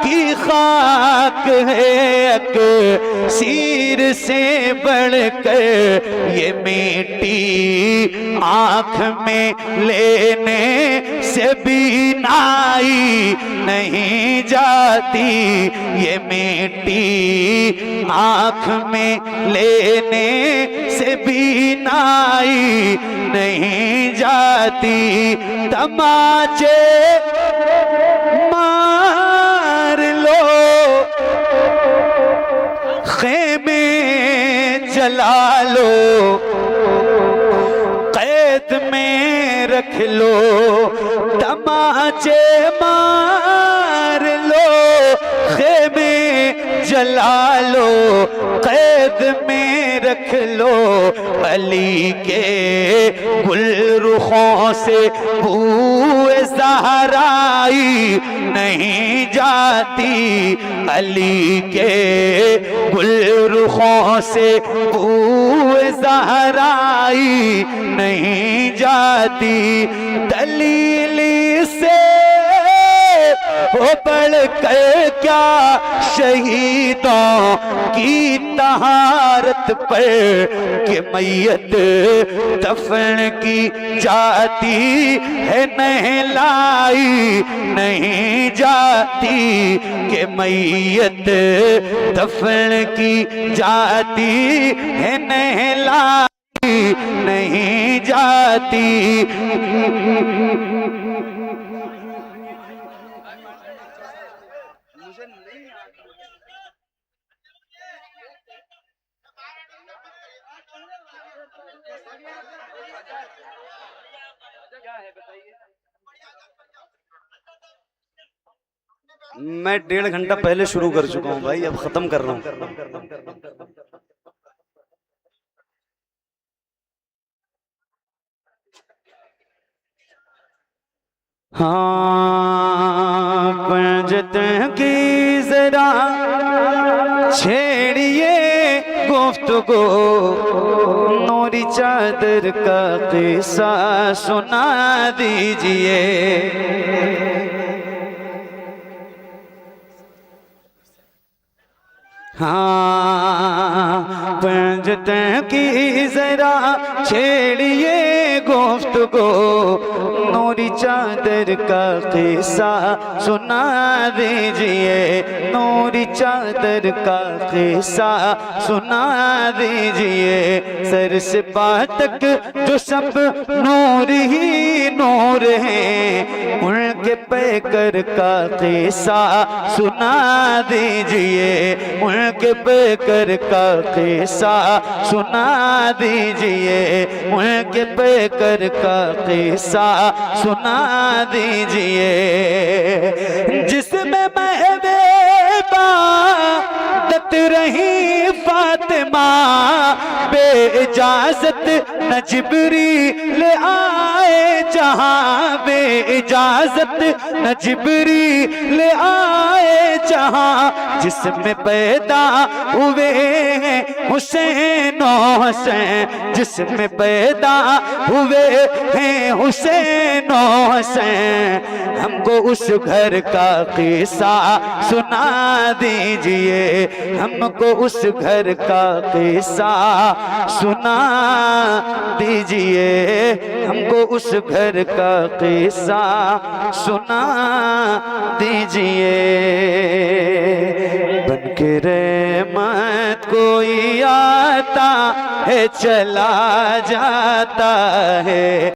की खाक है अक्सीर से बढ़कर ये मिट्टी आँख में लेने से भी नाई नहीं जाती, ये मिट्टी आँख में लेने से भी नाई नहीं जाती। तमाचे मार लो, खेमे जला लो, कैद में रख लो, तमाचे मार लो, खेमे जला लो, कैद में रख लो। अली के गुलरुखों से बूए ज़हराई नहीं जाती, अली के गुलरुखों से बूए ज़हराई नहीं जाती। दलीली से हो बढ़ कर क्या शहीदों की तहारत पर कि मैयत दफन की जाती है नहलाई नहीं जाती, कि मैयत दफन की जाती है नहलाई नहीं जाती। मैं 1.5 घंटा पहले शुरू कर चुका हूं भाई, अब खत्म कर रहा हूं। हाँ पंजत की जरा छेड़िए गुफ्तगू, नूरी चादर का किस्सा सुना दीजिए। हाँ पंजत की जरा छेड़िए गुफ्तगू, नूरी चादर का किस्सा सुना दीजिए, नूरी चादर का किस्सा सुना दीजिए। सर से पाँव तक जो सब नूर ही नूर है, उनके पैकर का किस्सा सुना दीजिए, उनके पैकर का किस्सा सुना दीजिए, उनके पैकर का किस्सा सुना दीजिए। जिसमें महबूबा दत रही फातिमा, बेइजाजत न जिब्रील आए जहां, बेइजाजत न जिब्रील आए जहां। जिसमें पैदा हुए हैं हुसैन हुसैन, जिसमें पैदा हुए हैं हुसैन हुसैन, हमको उस घर का किस्सा सुना दीजिए, हमको उस घर का किस्सा सुना दीजिए, हमको उस घर का किस्सा सुना दीजिए। बनके रहमत कोई आता है चला जाता है।